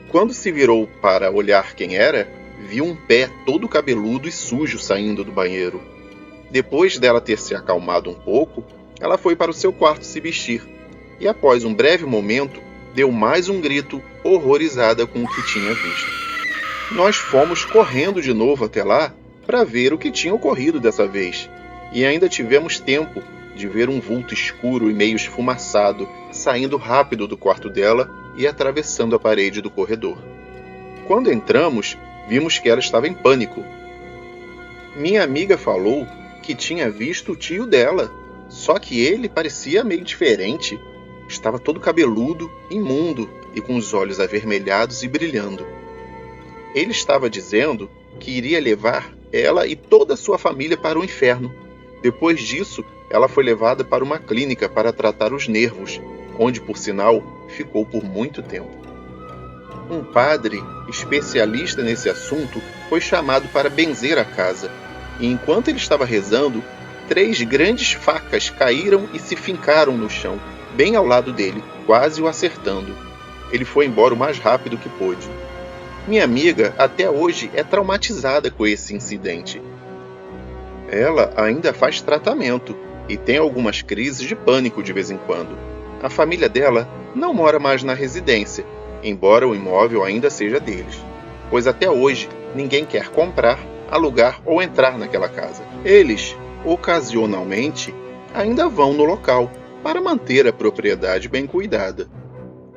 Quando se virou para olhar quem era, viu um pé todo cabeludo e sujo saindo do banheiro. Depois dela ter se acalmado um pouco, ela foi para o seu quarto se vestir, e após um breve momento, deu mais um grito, horrorizada com o que tinha visto. Nós fomos correndo de novo até lá para ver o que tinha ocorrido dessa vez, e ainda tivemos tempo de ver um vulto escuro e meio esfumaçado saindo rápido do quarto dela e atravessando a parede do corredor. Quando entramos, vimos que ela estava em pânico. Minha amiga falou que tinha visto o tio dela, só que ele parecia meio diferente. Estava todo cabeludo, imundo e com os olhos avermelhados e brilhando. Ele estava dizendo que iria levar ela e toda a sua família para o inferno. Depois disso, ela foi levada para uma clínica para tratar os nervos, onde, por sinal, ficou por muito tempo. Um padre, especialista nesse assunto, foi chamado para benzer a casa, e enquanto ele estava rezando, 3 grandes facas caíram e se fincaram no chão, bem ao lado dele, quase o acertando. Ele foi embora o mais rápido que pôde. Minha amiga até hoje é traumatizada com esse incidente. Ela ainda faz tratamento e tem algumas crises de pânico de vez em quando. A família dela não mora mais na residência, embora o imóvel ainda seja deles, pois até hoje ninguém quer comprar, alugar ou entrar naquela casa. Eles, ocasionalmente, ainda vão no local para manter a propriedade bem cuidada.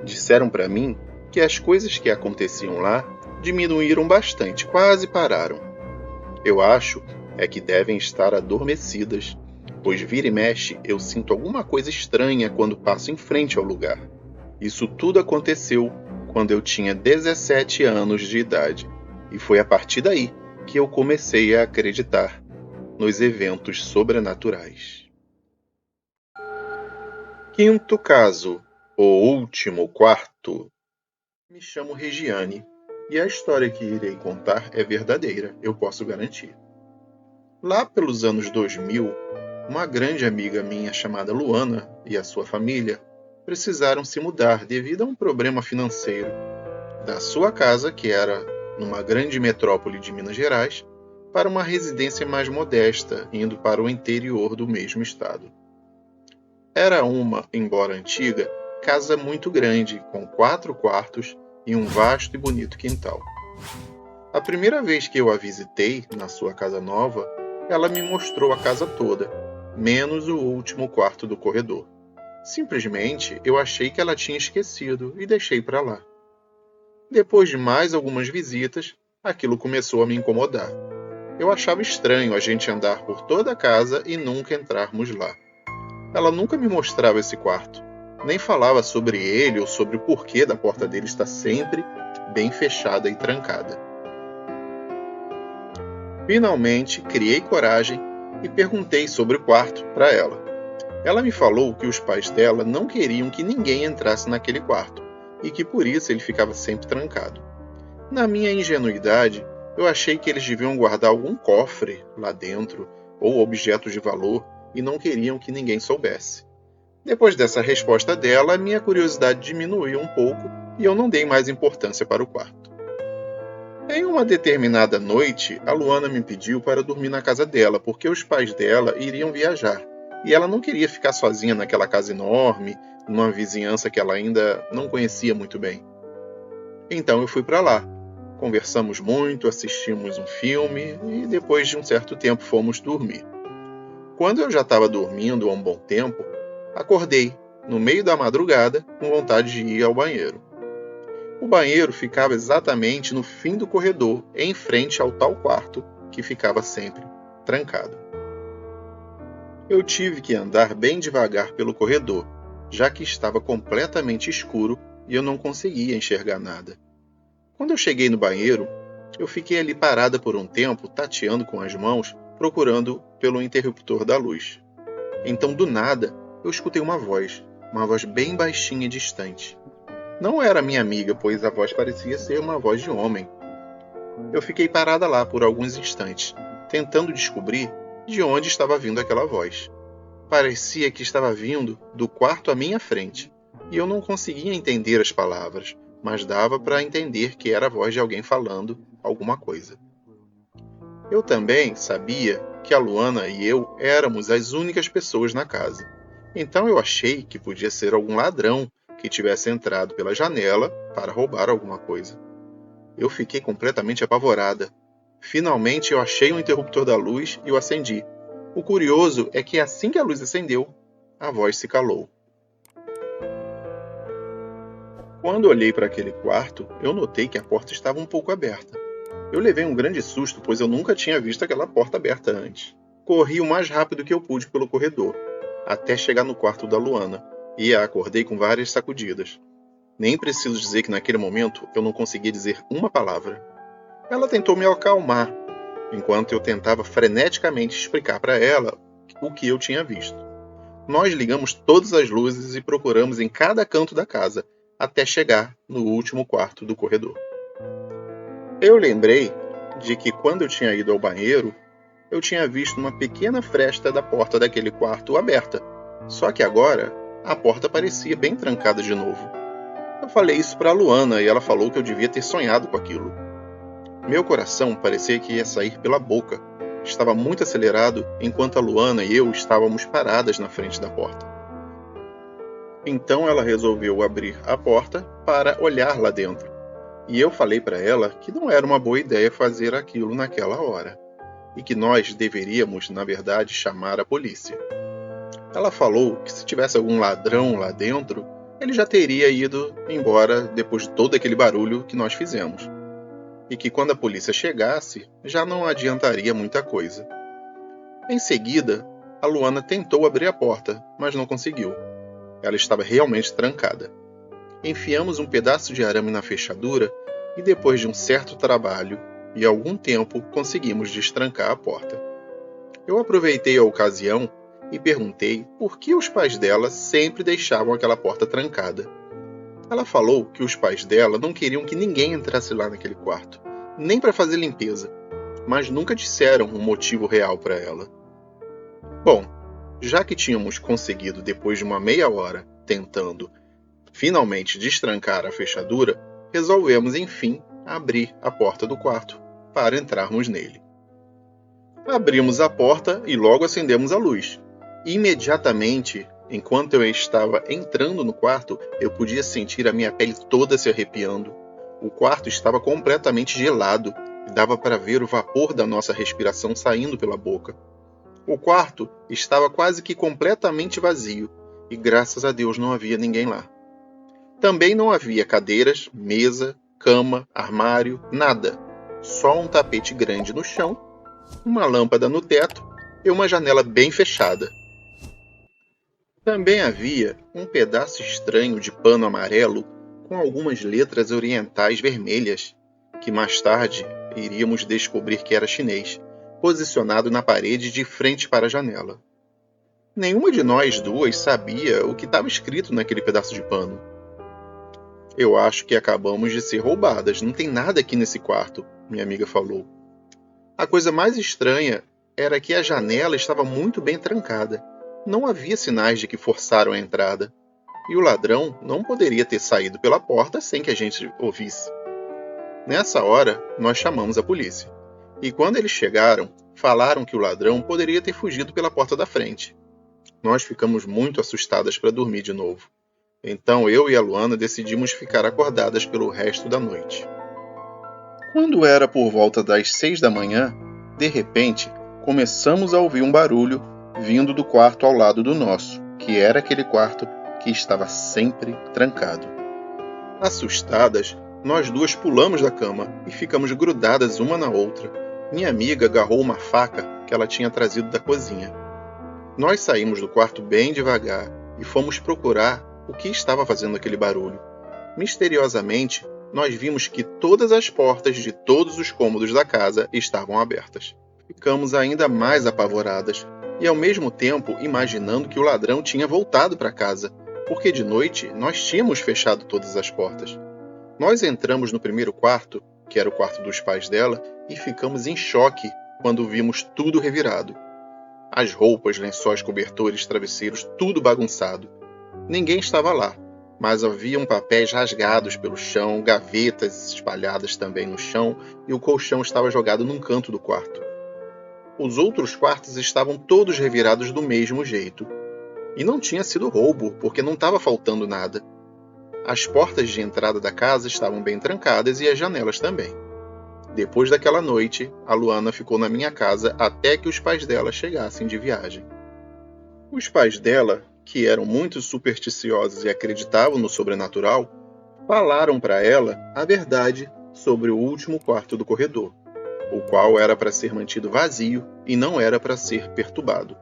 Disseram para mim que as coisas que aconteciam lá diminuíram bastante, quase pararam. Eu acho é que devem estar adormecidas, pois vira e mexe eu sinto alguma coisa estranha quando passo em frente ao lugar. Isso tudo aconteceu quando eu tinha 17 anos de idade, e foi a partir daí que eu comecei a acreditar nos eventos sobrenaturais. Quinto caso, o último quarto. Me chamo Regiane, e a história que irei contar é verdadeira, eu posso garantir. Lá pelos anos 2000, uma grande amiga minha chamada Luana e a sua família precisaram se mudar devido a um problema financeiro da sua casa, que era numa grande metrópole de Minas Gerais, para uma residência mais modesta, indo para o interior do mesmo estado. Era uma, embora antiga, casa muito grande, com 4 quartos e um vasto e bonito quintal. A primeira vez que eu a visitei, na sua casa nova, ela me mostrou a casa toda, menos o último quarto do corredor. Simplesmente, eu achei que ela tinha esquecido e deixei para lá. Depois de mais algumas visitas, aquilo começou a me incomodar. Eu achava estranho a gente andar por toda a casa e nunca entrarmos lá. Ela nunca me mostrava esse quarto, nem falava sobre ele ou sobre o porquê da porta dele estar sempre bem fechada e trancada. Finalmente, criei coragem e perguntei sobre o quarto para ela. Ela me falou que os pais dela não queriam que ninguém entrasse naquele quarto e que por isso ele ficava sempre trancado. Na minha ingenuidade, eu achei que eles deviam guardar algum cofre lá dentro ou objetos de valor e não queriam que ninguém soubesse. Depois dessa resposta dela, minha curiosidade diminuiu um pouco e eu não dei mais importância para o quarto. Em uma determinada noite, a Luana me pediu para dormir na casa dela, porque os pais dela iriam viajar, e ela não queria ficar sozinha naquela casa enorme, numa vizinhança que ela ainda não conhecia muito bem. Então eu fui para lá. Conversamos muito, assistimos um filme e depois de um certo tempo fomos dormir. Quando eu já estava dormindo há um bom tempo, Acordei, no meio da madrugada, com vontade de ir ao banheiro. O banheiro ficava exatamente no fim do corredor, em frente ao tal quarto que ficava sempre trancado. Eu tive que andar bem devagar pelo corredor, já que estava completamente escuro e eu não conseguia enxergar nada. Quando eu cheguei no banheiro, eu fiquei ali parada por um tempo, tateando com as mãos, procurando pelo interruptor da luz. Então, do nada, eu escutei uma voz bem baixinha e distante. Não era minha amiga, pois a voz parecia ser uma voz de homem. Eu fiquei parada lá por alguns instantes, tentando descobrir de onde estava vindo aquela voz. Parecia que estava vindo do quarto à minha frente, e eu não conseguia entender as palavras, mas dava para entender que era a voz de alguém falando alguma coisa. Eu também sabia que a Luana e eu éramos as únicas pessoas na casa. Então eu achei que podia ser algum ladrão que tivesse entrado pela janela para roubar alguma coisa. Eu fiquei completamente apavorada. Finalmente eu achei o interruptor da luz e o acendi. O curioso é que assim que a luz acendeu, a voz se calou. Quando olhei para aquele quarto, eu notei que a porta estava um pouco aberta. Eu levei um grande susto, pois eu nunca tinha visto aquela porta aberta antes. Corri o mais rápido que eu pude pelo corredor, até chegar no quarto da Luana, e a acordei com várias sacudidas. Nem preciso dizer que naquele momento eu não conseguia dizer uma palavra. Ela tentou me acalmar, enquanto eu tentava freneticamente explicar para ela o que eu tinha visto. Nós ligamos todas as luzes e procuramos em cada canto da casa, até chegar no último quarto do corredor. Eu lembrei de que quando eu tinha ido ao banheiro, eu tinha visto uma pequena fresta da porta daquele quarto aberta, só que agora a porta parecia bem trancada de novo. Eu falei isso para a Luana e ela falou que eu devia ter sonhado com aquilo. Meu coração parecia que ia sair pela boca. Estava muito acelerado enquanto a Luana e eu estávamos paradas na frente da porta. Então ela resolveu abrir a porta para olhar lá dentro. E eu falei para ela que não era uma boa ideia fazer aquilo naquela hora. E que nós deveríamos, na verdade, chamar a polícia. Ela falou que se tivesse algum ladrão lá dentro, ele já teria ido embora depois de todo aquele barulho que nós fizemos. E que quando a polícia chegasse, já não adiantaria muita coisa. Em seguida, a Luana tentou abrir a porta, mas não conseguiu. Ela estava realmente trancada. Enfiamos um pedaço de arame na fechadura e depois de um certo trabalho e algum tempo conseguimos destrancar a porta. Eu aproveitei a ocasião e perguntei por que os pais dela sempre deixavam aquela porta trancada. Ela falou que os pais dela não queriam que ninguém entrasse lá naquele quarto, nem para fazer limpeza, mas nunca disseram um motivo real para ela. Bom, já que tínhamos conseguido depois de uma meia hora tentando finalmente destrancar a fechadura, resolvemos enfim abrir a porta do quarto para entrarmos nele. Abrimos a porta e logo acendemos a luz. Imediatamente, enquanto eu estava entrando no quarto, eu podia sentir a minha pele toda se arrepiando. O quarto estava completamente gelado e dava para ver o vapor da nossa respiração saindo pela boca. O quarto estava quase que completamente vazio e graças a Deus não havia ninguém lá. Também não havia cadeiras, mesa, cama, armário, nada. Só um tapete grande no chão, uma lâmpada no teto e uma janela bem fechada. Também havia um pedaço estranho de pano amarelo com algumas letras orientais vermelhas, que mais tarde iríamos descobrir que era chinês, posicionado na parede de frente para a janela. Nenhuma de nós duas sabia o que estava escrito naquele pedaço de pano. Eu acho que acabamos de ser roubadas, não tem nada aqui nesse quarto, minha amiga falou. A coisa mais estranha era que a janela estava muito bem trancada. Não havia sinais de que forçaram a entrada. E o ladrão não poderia ter saído pela porta sem que a gente ouvisse. Nessa hora, nós chamamos a polícia. E quando eles chegaram, falaram que o ladrão poderia ter fugido pela porta da frente. Nós ficamos muito assustadas para dormir de novo. Então eu e a Luana decidimos ficar acordadas pelo resto da noite. Quando era por volta das 6 da manhã, de repente, começamos a ouvir um barulho vindo do quarto ao lado do nosso, que era aquele quarto que estava sempre trancado. Assustadas, nós duas pulamos da cama e ficamos grudadas uma na outra. Minha amiga agarrou uma faca que ela tinha trazido da cozinha. Nós saímos do quarto bem devagar e fomos procurar o que estava fazendo aquele barulho. Misteriosamente, nós vimos que todas as portas de todos os cômodos da casa estavam abertas. Ficamos ainda mais apavoradas e, ao mesmo tempo, imaginando que o ladrão tinha voltado para casa, porque de noite nós tínhamos fechado todas as portas. Nós entramos no primeiro quarto, que era o quarto dos pais dela, e ficamos em choque quando vimos tudo revirado. As roupas, lençóis, cobertores, travesseiros, tudo bagunçado. Ninguém estava lá, mas haviam papéis rasgados pelo chão, gavetas espalhadas também no chão, e o colchão estava jogado num canto do quarto. Os outros quartos estavam todos revirados do mesmo jeito. E não tinha sido roubo, porque não estava faltando nada. As portas de entrada da casa estavam bem trancadas e as janelas também. Depois daquela noite, a Luana ficou na minha casa até que os pais dela chegassem de viagem. Os pais dela, que eram muito supersticiosos e acreditavam no sobrenatural, falaram para ela a verdade sobre o último quarto do corredor, o qual era para ser mantido vazio e não era para ser perturbado.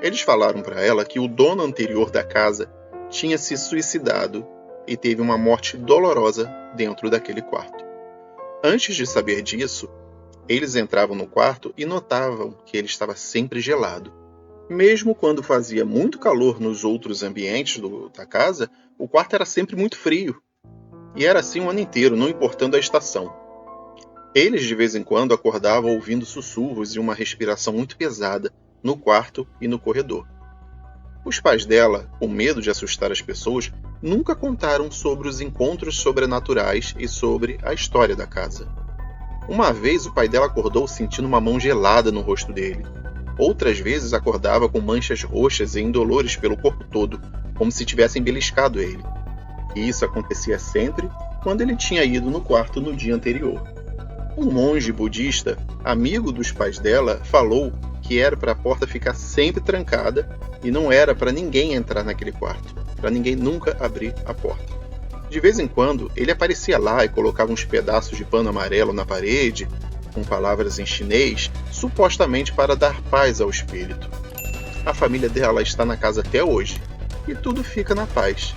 Eles falaram para ela que o dono anterior da casa tinha se suicidado e teve uma morte dolorosa dentro daquele quarto. Antes de saber disso, eles entravam no quarto e notavam que ele estava sempre gelado. Mesmo quando fazia muito calor nos outros ambientes da casa, o quarto era sempre muito frio. E era assim o ano inteiro, não importando a estação. Eles de vez em quando acordavam ouvindo sussurros e uma respiração muito pesada no quarto e no corredor. Os pais dela, com medo de assustar as pessoas, nunca contaram sobre os encontros sobrenaturais e sobre a história da casa. Uma vez o pai dela acordou sentindo uma mão gelada no rosto dele. Outras vezes acordava com manchas roxas e indolores pelo corpo todo, como se tivessem beliscado ele. E isso acontecia sempre quando ele tinha ido no quarto no dia anterior. Um monge budista, amigo dos pais dela, falou que era para a porta ficar sempre trancada e não era para ninguém entrar naquele quarto, para ninguém nunca abrir a porta. De vez em quando, ele aparecia lá e colocava uns pedaços de pano amarelo na parede, com palavras em chinês, supostamente para dar paz ao espírito. A família dela está na casa até hoje, e tudo fica na paz,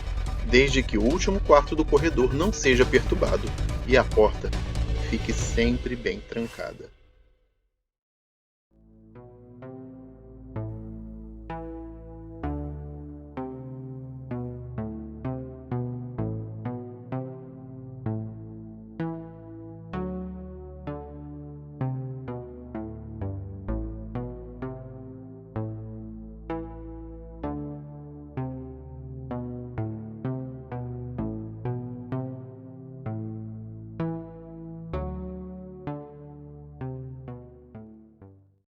desde que o último quarto do corredor não seja perturbado e a porta fique sempre bem trancada.